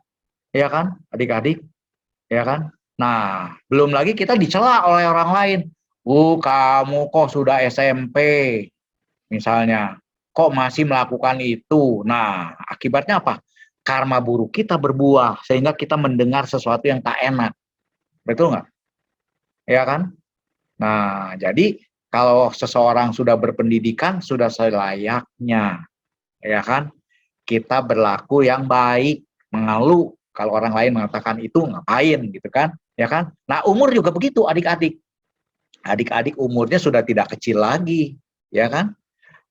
Ya kan, adik-adik? Ya kan? Nah, belum lagi kita dicela oleh orang lain. Kamu kok sudah SMP, misalnya, kok masih melakukan itu? Nah, akibatnya apa? Karma buruk kita berbuah, sehingga kita mendengar sesuatu yang tak enak. Betul nggak? Ya kan? Nah, jadi kalau seseorang sudah berpendidikan, sudah selayaknya, ya kan? Kita berlaku yang baik, mengeluh. Kalau orang lain mengatakan itu, ngapain gitu kan? Ya kan? Nah, umur juga begitu, adik-adik. Adik-adik umurnya sudah tidak kecil lagi, ya kan?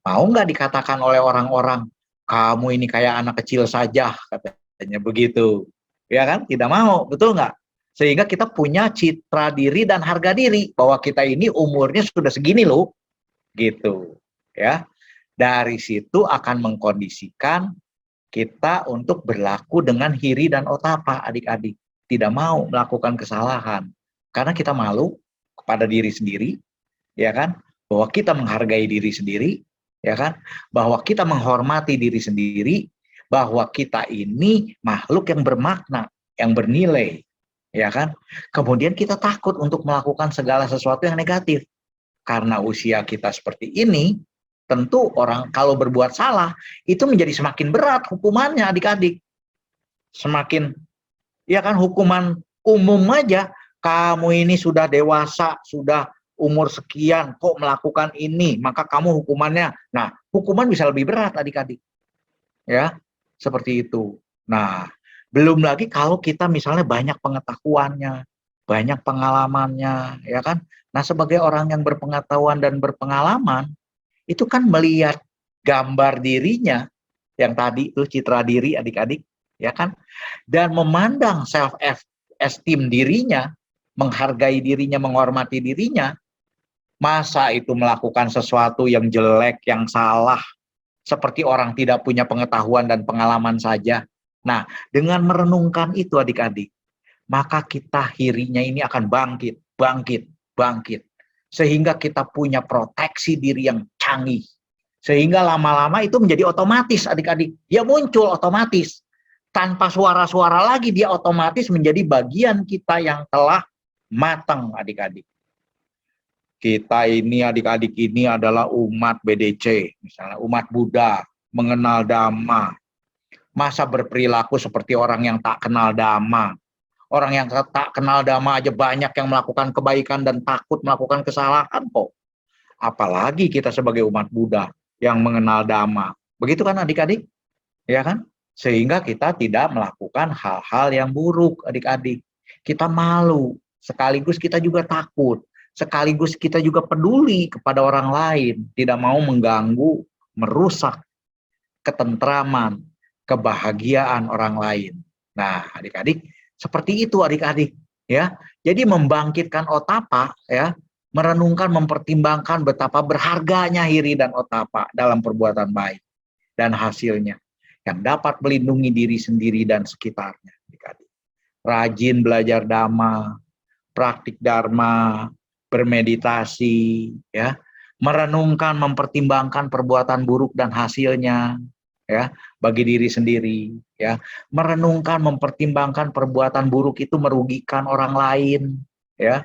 Mau nggak dikatakan oleh orang-orang, kamu ini kayak anak kecil saja, katanya begitu. Ya kan? Tidak mau, betul nggak? Sehingga kita punya citra diri dan harga diri, bahwa kita ini umurnya sudah segini loh, gitu. Ya. Dari situ akan mengkondisikan kita untuk berlaku dengan hiri dan otapa, adik-adik. Tidak mau melakukan kesalahan. Karena kita malu kepada diri sendiri, ya kan? Bahwa kita menghargai diri sendiri, ya kan? Bahwa kita menghormati diri sendiri, bahwa kita ini makhluk yang bermakna, yang bernilai, ya kan? Kemudian kita takut untuk melakukan segala sesuatu yang negatif. Karena usia kita seperti ini, tentu orang kalau berbuat salah, itu menjadi semakin berat hukumannya, adik-adik. Semakin, ya kan, hukuman umum aja, kamu ini sudah dewasa, sudah umur sekian kok melakukan ini, maka kamu hukumannya. Nah, hukuman bisa lebih berat adik-adik. Ya, seperti itu. Nah, belum lagi kalau kita misalnya banyak pengetahuannya, banyak pengalamannya, ya kan? Nah, sebagai orang yang berpengetahuan dan berpengalaman, itu kan melihat gambar dirinya, yang tadi itu citra diri adik-adik, ya kan? Dan memandang self esteem dirinya, menghargai dirinya, menghormati dirinya, masa itu melakukan sesuatu yang jelek, yang salah, seperti orang tidak punya pengetahuan dan pengalaman saja. Nah, dengan merenungkan itu adik-adik, maka kita hirinya ini akan bangkit, bangkit, bangkit. Sehingga kita punya proteksi diri yang canggih. Sehingga lama-lama itu menjadi otomatis adik-adik. Dia muncul otomatis. Tanpa suara-suara lagi, dia otomatis menjadi bagian kita yang telah matang adik-adik. Kita ini adik-adik ini adalah umat BDC, misalnya umat Buddha, mengenal Dhamma. Masa berperilaku seperti orang yang tak kenal Dhamma. Orang yang tak kenal Dhamma aja banyak yang melakukan kebaikan dan takut melakukan kesalahan kok. Apalagi kita sebagai umat Buddha yang mengenal Dhamma. Begitu kan adik-adik? Ya kan? Sehingga kita tidak melakukan hal-hal yang buruk adik-adik. Kita malu, sekaligus kita juga takut. Sekaligus kita juga peduli kepada orang lain, tidak mau mengganggu, merusak ketentraman, kebahagiaan orang lain. Nah, adik-adik, seperti itu adik-adik, ya. Jadi membangkitkan otapa, ya, merenungkan, mempertimbangkan betapa berharganya hiri dan otapa dalam perbuatan baik dan hasilnya yang dapat melindungi diri sendiri dan sekitarnya, adik-adik. Rajin belajar dhamma, praktik dharma, bermeditasi, ya, merenungkan, mempertimbangkan perbuatan buruk dan hasilnya, ya, bagi diri sendiri, ya, merenungkan, mempertimbangkan perbuatan buruk itu merugikan orang lain, ya,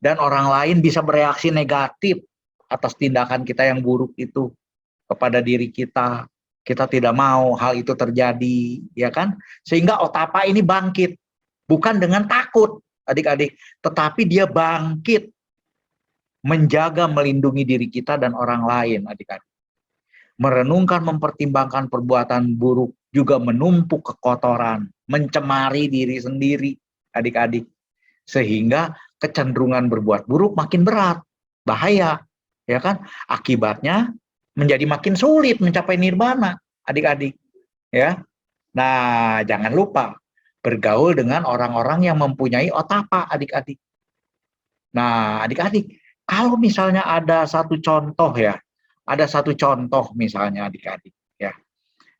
dan orang lain bisa bereaksi negatif atas tindakan kita yang buruk itu kepada diri kita. Kita tidak mau hal itu terjadi, ya kan? Sehingga otapa ini bangkit, bukan dengan takut, adik-adik, tetapi dia bangkit menjaga, melindungi diri kita dan orang lain, adik-adik. Merenungkan, mempertimbangkan perbuatan buruk juga menumpuk kekotoran, mencemari diri sendiri, adik-adik. Sehingga kecenderungan berbuat buruk makin berat, bahaya, ya kan? Akibatnya menjadi makin sulit mencapai nirvana, adik-adik, ya. Nah, jangan lupa bergaul dengan orang-orang yang mempunyai otapa, adik-adik. Nah, adik-adik, kalau misalnya ada satu contoh ya, ada satu contoh misalnya adik-adik ya.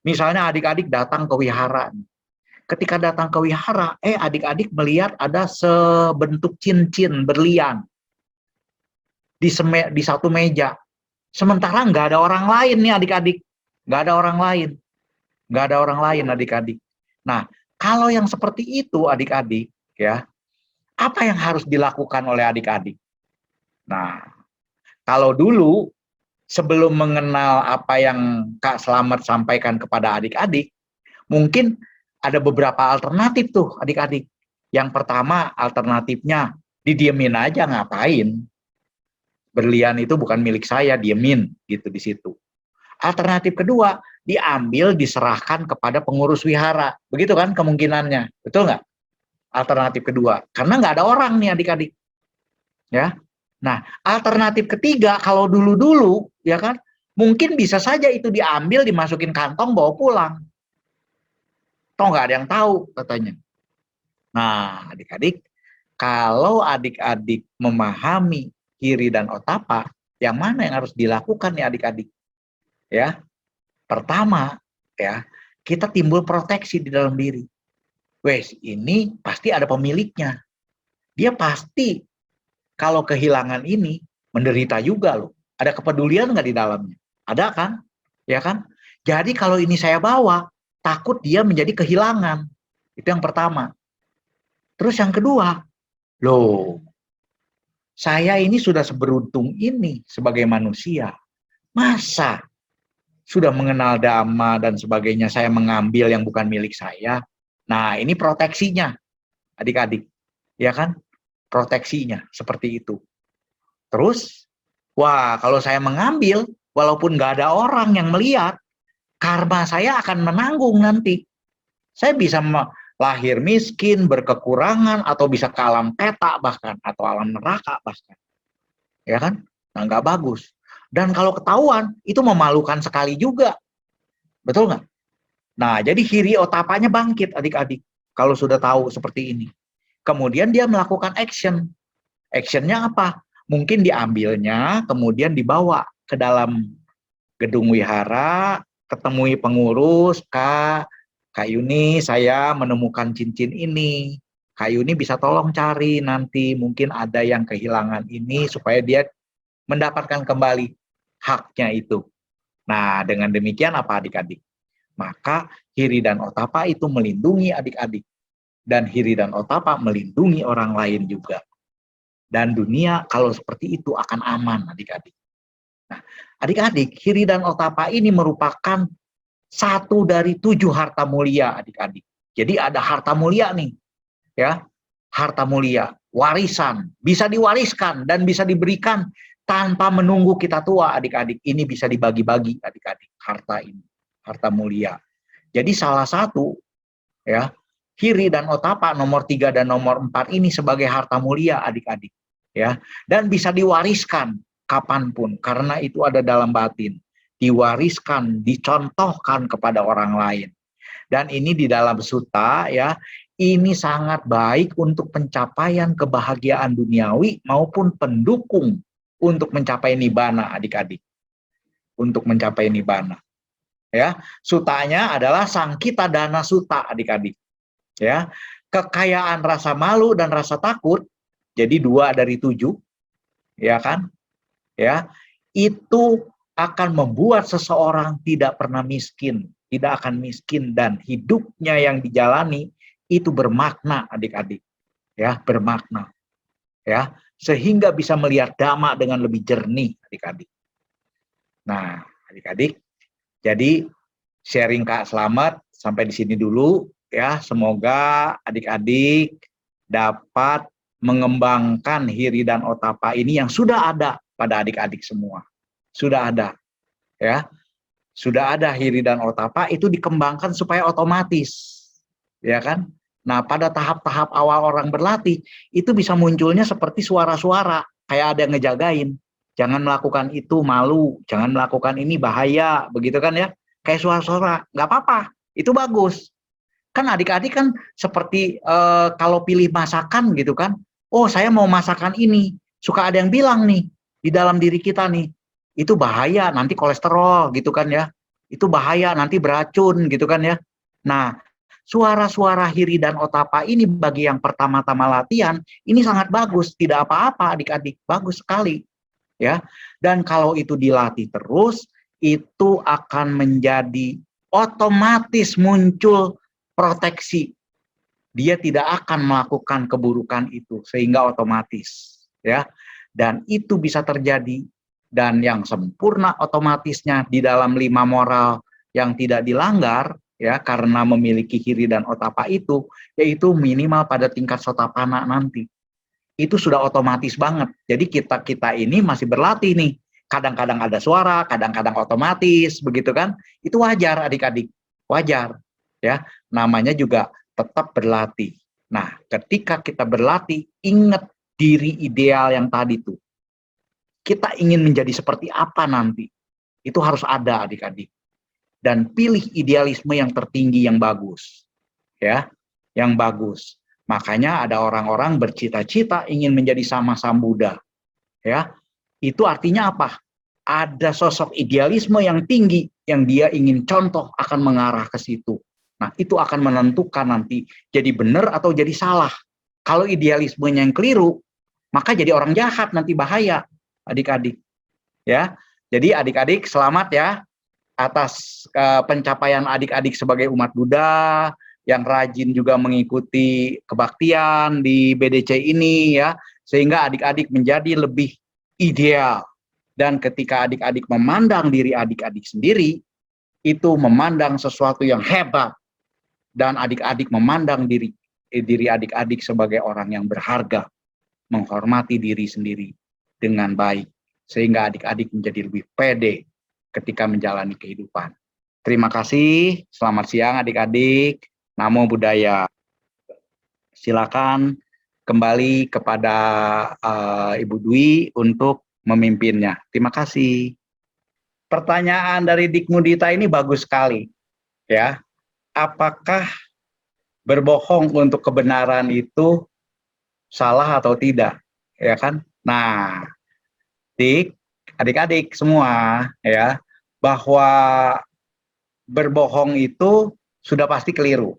Misalnya adik-adik datang ke wihara. Ketika datang ke wihara, adik-adik melihat ada sebentuk cincin berlian di satu meja. Sementara nggak ada orang lain nih adik-adik. Nggak ada orang lain. Nggak ada orang lain adik-adik. Nah, kalau yang seperti itu adik-adik ya, apa yang harus dilakukan oleh adik-adik? Nah, kalau dulu sebelum mengenal apa yang Kak Slamet sampaikan kepada adik-adik, mungkin ada beberapa alternatif tuh adik-adik. Yang pertama alternatifnya didiemin aja, ngapain? Berlian itu bukan milik saya, diemin gitu di situ. Alternatif kedua, diambil, diserahkan kepada pengurus wihara. Begitu kan kemungkinannya, betul nggak? Alternatif kedua, karena nggak ada orang nih adik-adik. Ya, nah alternatif ketiga, kalau dulu-dulu, ya kan, mungkin bisa saja itu diambil, dimasukin kantong, bawa pulang. Toh nggak ada yang tahu katanya. Nah, adik-adik, kalau adik-adik memahami kiri dan otapa, yang mana yang harus dilakukan nih adik-adik? Ya, pertama, ya, kita timbul proteksi di dalam diri. Wes, ini pasti ada pemiliknya. Dia pasti kalau kehilangan ini menderita juga loh. Ada kepedulian nggak di dalamnya? Ada kan? Ya kan? Jadi kalau ini saya bawa, takut dia menjadi kehilangan. Itu yang pertama. Terus yang kedua, loh, saya ini sudah seberuntung ini sebagai manusia. Masa sudah mengenal dhamma dan sebagainya, saya mengambil yang bukan milik saya? Nah, ini proteksinya, adik-adik. Ya kan? Proteksinya, seperti itu. Terus, wah kalau saya mengambil, walaupun nggak ada orang yang melihat, karma saya akan menanggung nanti. Saya bisa lahir miskin, berkekurangan, atau bisa ke alam petak bahkan, atau alam neraka bahkan. Ya kan? Nah, nggak bagus. Dan kalau ketahuan, itu memalukan sekali juga. Betul nggak? Nah, jadi hiri otapanya bangkit adik-adik. Kalau sudah tahu seperti ini. Kemudian dia melakukan action. Actionnya apa? Mungkin diambilnya, kemudian dibawa ke dalam gedung wihara, ketemui pengurus, Kak Yuni, saya menemukan cincin ini. Kak Yuni bisa tolong cari nanti, mungkin ada yang kehilangan ini, supaya dia mendapatkan kembali haknya itu. Nah, dengan demikian apa adik-adik? Maka hiri dan otapa itu melindungi adik-adik. Dan hiri dan otapa melindungi orang lain juga. Dan dunia kalau seperti itu akan aman adik-adik. Nah, adik-adik, hiri dan otapa ini merupakan satu dari 7 harta mulia adik-adik. Jadi ada harta mulia nih, ya, harta mulia, warisan, bisa diwariskan dan bisa diberikan tanpa menunggu kita tua adik-adik. Ini bisa dibagi-bagi adik-adik, harta ini, harta mulia. Jadi salah satu, ya, hiri dan otapa nomor 3 dan nomor 4 ini sebagai harta mulia adik-adik, ya, dan bisa diwariskan kapanpun karena itu ada dalam batin, diwariskan, dicontohkan kepada orang lain. Dan ini di dalam sutta, ya, ini sangat baik untuk pencapaian kebahagiaan duniawi maupun pendukung untuk mencapai nibbana adik-adik, untuk mencapai nibbana. Ya, sutanya adalah Sangkita Dana Sutta adik-adik. Ya, kekayaan rasa malu dan rasa takut, jadi 2 dari 7, ya kan? Ya, itu akan membuat seseorang tidak pernah miskin, tidak akan miskin, dan hidupnya yang dijalani itu bermakna adik-adik. Ya, bermakna. Ya, sehingga bisa melihat dhamma dengan lebih jernih adik-adik. Nah, adik-adik, jadi sharing Kak Slamet sampai di sini dulu ya. Semoga adik-adik dapat mengembangkan hiri dan otapa ini yang sudah ada pada adik-adik semua. Sudah ada ya. Sudah ada hiri dan otapa itu dikembangkan supaya otomatis. Ya kan? Nah, pada tahap-tahap awal orang berlatih itu bisa munculnya seperti suara-suara kayak ada yang ngejagain. Jangan melakukan itu, malu. Jangan melakukan ini, bahaya. Begitu kan ya? Kayak suara-suara. Nggak apa-apa. Itu bagus. Kan adik-adik kan seperti kalau pilih masakan gitu kan. Oh, saya mau masakan ini. Suka ada yang bilang nih, di dalam diri kita nih, itu bahaya, nanti kolesterol gitu kan ya. Itu bahaya, nanti beracun gitu kan ya. Nah, suara-suara hiri dan otapa ini bagi yang pertama-tama latihan, ini sangat bagus. Tidak apa-apa adik-adik, bagus sekali. Ya, dan kalau itu dilatih terus, itu akan menjadi otomatis muncul proteksi. Dia tidak akan melakukan keburukan itu sehingga otomatis, ya. Dan itu bisa terjadi, dan yang sempurna otomatisnya di dalam 5 moral yang tidak dilanggar, ya, karena memiliki hiri dan otapa itu, yaitu minimal pada tingkat sotapana nanti. Itu sudah otomatis banget. Jadi kita ini masih berlatih nih. Kadang-kadang ada suara, kadang-kadang otomatis, begitu kan? Itu wajar adik-adik, wajar. Ya, namanya juga tetap berlatih. Nah, ketika kita berlatih, ingat diri ideal yang tadi tuh. Kita ingin menjadi seperti apa nanti? Itu harus ada adik-adik. Dan pilih idealisme yang tertinggi yang bagus. Ya, yang bagus. Makanya ada orang-orang bercita-cita ingin menjadi sama Sambuddha. Ya, itu artinya apa? Ada sosok idealisme yang tinggi yang dia ingin contoh akan mengarah ke situ. Nah, itu akan menentukan nanti jadi benar atau jadi salah. Kalau idealismenya yang keliru, maka jadi orang jahat, nanti bahaya, adik-adik. Ya, jadi adik-adik selamat ya atas pencapaian adik-adik sebagai umat Buddha, yang rajin juga mengikuti kebaktian di BDC ini ya, sehingga adik-adik menjadi lebih ideal. Dan ketika adik-adik memandang diri adik-adik sendiri, itu memandang sesuatu yang hebat, dan adik-adik memandang diri adik-adik sebagai orang yang berharga, menghormati diri sendiri. dengan baik, sehingga adik-adik menjadi lebih pede ketika menjalani kehidupan. Terima kasih, selamat siang adik-adik. Namo Buddhaya. Silakan kembali kepada Ibu Dwi untuk memimpinnya. Terima kasih. Pertanyaan dari Dikmudita ini bagus sekali, ya. Apakah berbohong untuk kebenaran itu salah atau tidak, ya kan? Nah, adik-adik semua, ya, bahwa berbohong itu sudah pasti keliru.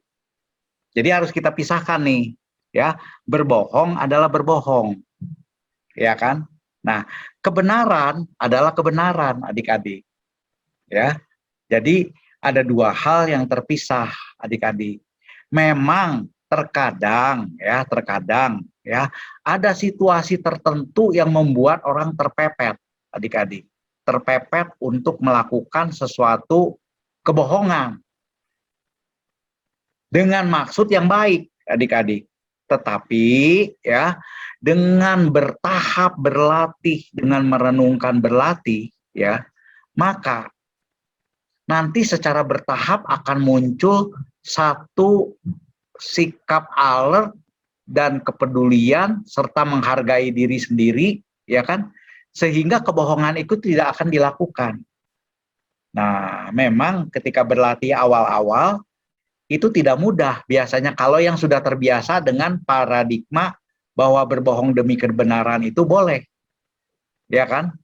Jadi harus kita pisahkan nih, ya. Berbohong adalah berbohong, ya kan? Nah, kebenaran adalah kebenaran, adik-adik, ya. Jadi ada dua hal yang terpisah, adik-adik. Memang terkadang ya ada situasi tertentu yang membuat orang terpepet, adik-adik. Terpepet untuk melakukan sesuatu kebohongan dengan maksud yang baik, adik-adik. Tetapi ya dengan bertahap berlatih, dengan merenungkan berlatih, ya, maka nanti secara bertahap akan muncul satu sikap alert dan kepedulian serta menghargai diri sendiri, ya kan, sehingga kebohongan itu tidak akan dilakukan. Nah, memang ketika berlatih awal-awal itu tidak mudah biasanya kalau yang sudah terbiasa dengan paradigma bahwa berbohong demi kebenaran itu boleh, ya kan?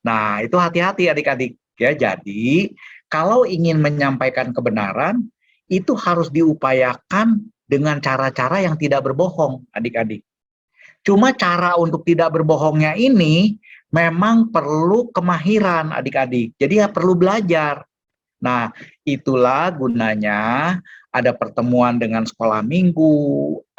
Nah, itu hati-hati adik-adik, ya. Jadi kalau ingin menyampaikan kebenaran itu harus diupayakan dengan cara-cara yang tidak berbohong, adik-adik. Cuma cara untuk tidak berbohongnya ini memang perlu kemahiran, adik-adik. Jadi ya perlu belajar. Nah, itulah gunanya ada pertemuan dengan sekolah minggu,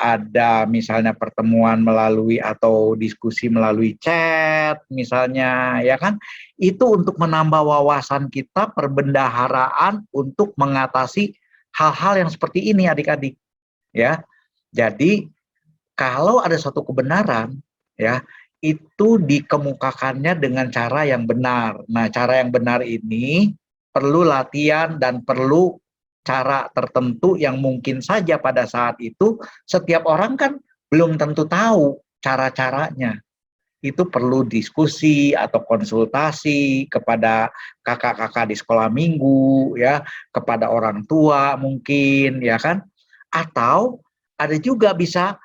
ada misalnya pertemuan melalui atau diskusi melalui chat misalnya, ya kan? Itu untuk menambah wawasan kita, perbendaharaan untuk mengatasi hal-hal yang seperti ini, adik-adik, ya. Jadi kalau ada suatu kebenaran, ya, itu dikemukakannya dengan cara yang benar. Nah, cara yang benar ini perlu latihan dan perlu cara tertentu yang mungkin saja pada saat itu setiap orang kan belum tentu tahu cara-caranya. Itu perlu diskusi atau konsultasi kepada kakak-kakak di sekolah minggu, ya, kepada orang tua mungkin, ya kan? Atau ada juga bisa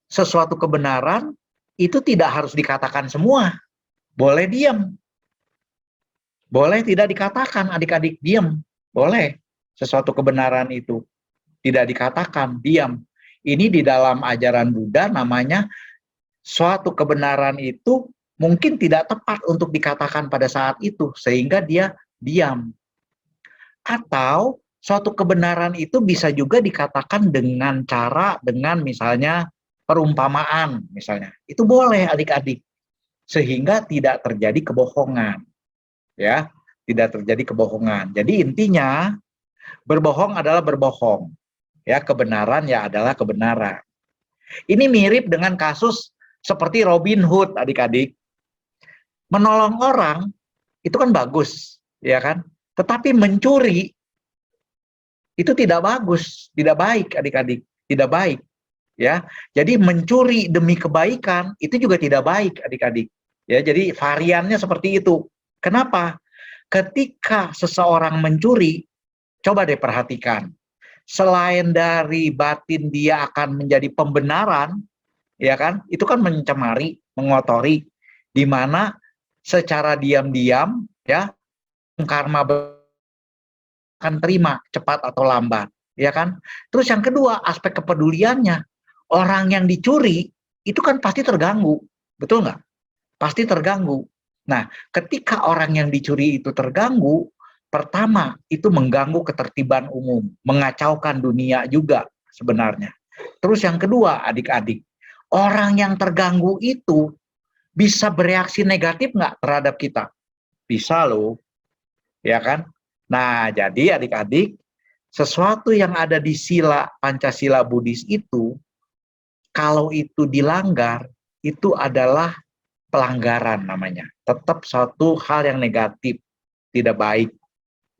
sesuatu kebenaran itu tidak harus dikatakan semua. Boleh diam. Boleh tidak dikatakan, adik-adik, diam. Boleh. Sesuatu kebenaran itu tidak dikatakan, diam. Ini di dalam ajaran Buddha namanya suatu kebenaran itu mungkin tidak tepat untuk dikatakan pada saat itu, sehingga dia diam. Atau suatu kebenaran itu bisa juga dikatakan dengan cara, dengan misalnya perumpamaan, misalnya. Itu boleh, adik-adik. Sehingga tidak terjadi kebohongan. Ya, tidak terjadi kebohongan. Jadi intinya berbohong adalah berbohong, ya, kebenaran ya adalah kebenaran. Ini mirip dengan kasus seperti Robin Hood, adik-adik. Menolong orang itu kan bagus, ya kan? Tetapi mencuri itu tidak bagus, tidak baik, adik-adik, tidak baik, ya. Jadi mencuri demi kebaikan itu juga tidak baik, adik-adik. Ya, jadi variannya seperti itu. Kenapa? Ketika seseorang mencuri, coba deh perhatikan. Selain dari batin dia akan menjadi pembenaran, ya kan? Itu kan mencemari, mengotori, di mana secara diam-diam, ya, karma akan terima cepat atau lambat, ya kan? Terus yang kedua, aspek kepeduliannya. Orang yang dicuri itu kan pasti terganggu, betul nggak? Pasti terganggu. Nah, ketika orang yang dicuri itu terganggu, pertama itu mengganggu ketertiban umum, mengacaukan dunia juga sebenarnya. Terus yang kedua, adik-adik, orang yang terganggu itu bisa bereaksi negatif nggak terhadap kita? Bisa loh, ya kan? Nah, jadi adik-adik, sesuatu yang ada di sila Pancasila Buddhis itu, kalau itu dilanggar, itu adalah pelanggaran namanya. Tetap suatu hal yang negatif, tidak baik,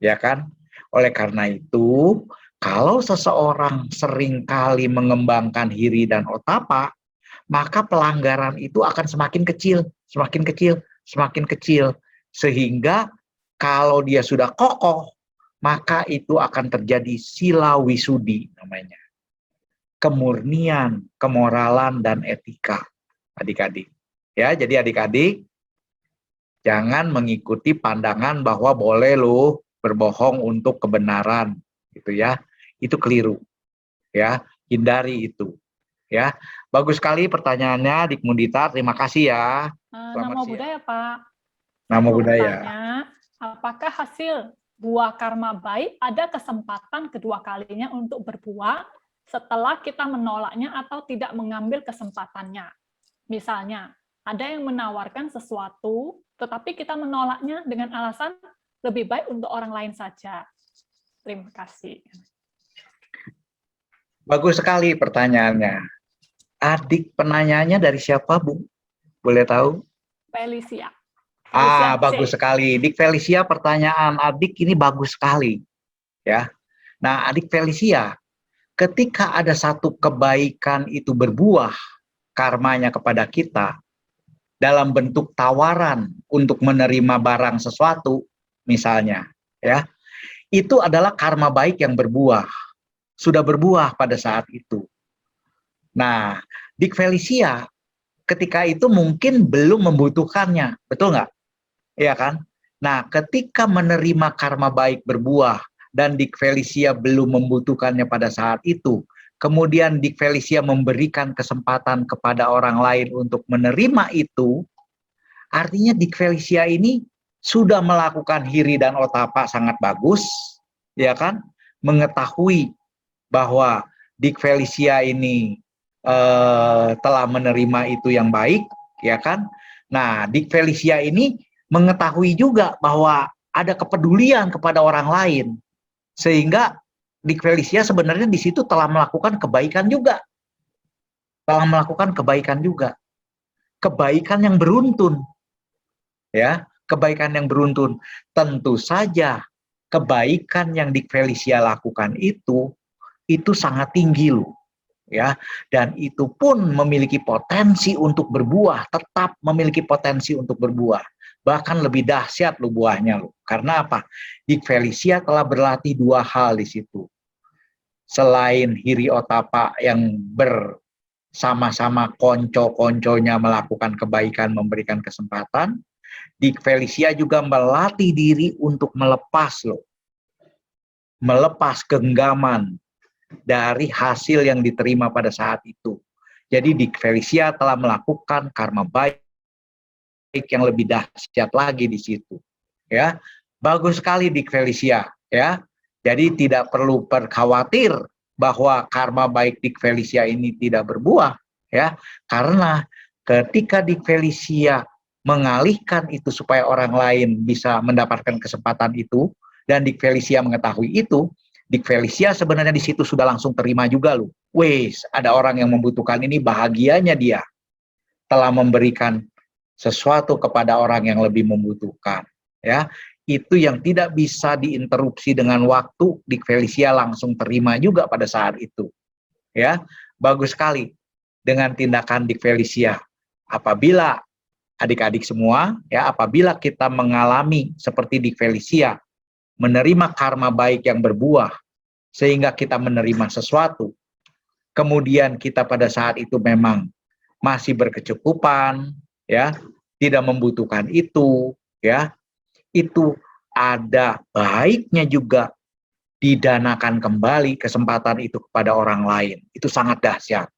ya kan? Oleh karena itu, kalau seseorang seringkali mengembangkan hiri dan otapa, maka pelanggaran itu akan semakin kecil, semakin kecil, semakin kecil. Sehingga kalau dia sudah kokoh, maka itu akan terjadi sila wisudi namanya. Kemurnian, kemoralan, dan etika, adik-adik. Ya, jadi adik-adik, jangan mengikuti pandangan bahwa boleh loh berbohong untuk kebenaran, gitu ya. Itu keliru, ya. Hindari itu, ya. Bagus sekali pertanyaannya, Dik Mundita. Terima kasih ya. Selamat Nama siang. budaya, Pak. Nama Mau budaya. bertanya, apakah hasil buah karma baik ada kesempatan kedua kalinya untuk berbuah setelah kita menolaknya atau tidak mengambil kesempatannya? Misalnya, ada yang menawarkan sesuatu, tetapi kita menolaknya dengan alasan lebih baik untuk orang lain saja. Terima kasih. Bagus sekali pertanyaannya. Adik penanyanya dari siapa, Bu? Boleh tahu? Felicia. Bagus sekali. Dik Felicia, pertanyaan adik ini bagus sekali. Ya. Nah, adik Felicia, ketika ada satu kebaikan itu berbuah karmanya kepada kita dalam bentuk tawaran untuk menerima barang sesuatu, misalnya, ya, itu adalah karma baik yang berbuah, sudah berbuah pada saat itu. Nah, Dik Felicia ketika itu mungkin belum membutuhkannya, betul nggak? Iya kan? Nah, ketika menerima karma baik berbuah dan Dik Felicia belum membutuhkannya pada saat itu, kemudian Dik Felicia memberikan kesempatan kepada orang lain untuk menerima itu, artinya Dik Felicia ini sudah melakukan hiri dan otapa sangat bagus, ya kan? Mengetahui bahwa Dik Felicia ini telah menerima itu yang baik, ya kan? Nah, Dik Felicia ini mengetahui juga bahwa ada kepedulian kepada orang lain, sehingga Dik Felicia sebenarnya di situ telah melakukan kebaikan juga, kebaikan yang beruntun, ya, kebaikan yang beruntun. Tentu saja kebaikan yang Dik Felicia lakukan itu sangat tinggi loh. Ya, dan itu pun memiliki potensi untuk berbuah, tetap memiliki potensi untuk berbuah, bahkan lebih dahsyat lo buahnya lo. Karena apa? Dik Felicia telah berlatih dua hal di situ. Selain hiri otapa yang bersama-sama konco-konconya melakukan kebaikan, memberikan kesempatan, Dik Felicia juga melatih diri untuk melepas lo, melepas genggaman dari hasil yang diterima pada saat itu. Jadi Dik Felicia telah melakukan karma baik yang lebih dahsyat lagi di situ. Ya, bagus sekali Dik Felicia. Ya, jadi tidak perlu berkhawatir bahwa karma baik Dik Felicia ini tidak berbuah. Ya, karena ketika Dik Felicia mengalihkan itu supaya orang lain bisa mendapatkan kesempatan itu, dan Dik Felicia mengetahui itu, Dik Felicia sebenarnya di situ sudah langsung terima juga loh. Wes, ada orang yang membutuhkan ini, bahagianya dia telah memberikan sesuatu kepada orang yang lebih membutuhkan. Ya, itu yang tidak bisa diinterupsi dengan waktu. Dik Felicia langsung terima juga pada saat itu. Ya, bagus sekali dengan tindakan Dik Felicia. Apabila adik-adik semua, ya, apabila kita mengalami seperti Dik Felicia, menerima karma baik yang berbuah, sehingga kita menerima sesuatu, kemudian kita pada saat itu memang masih berkecukupan, ya, tidak membutuhkan itu, ya, itu ada baiknya juga didanakan kembali kesempatan itu kepada orang lain. Itu sangat dahsyat,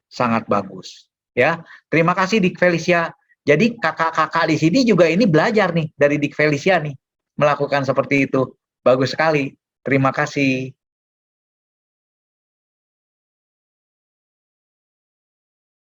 sangat bagus, ya. Terima kasih Dik Felicia. Jadi kakak-kakak di sini juga ini belajar nih dari Dik Felicia nih, melakukan seperti itu. Bagus sekali. Terima kasih.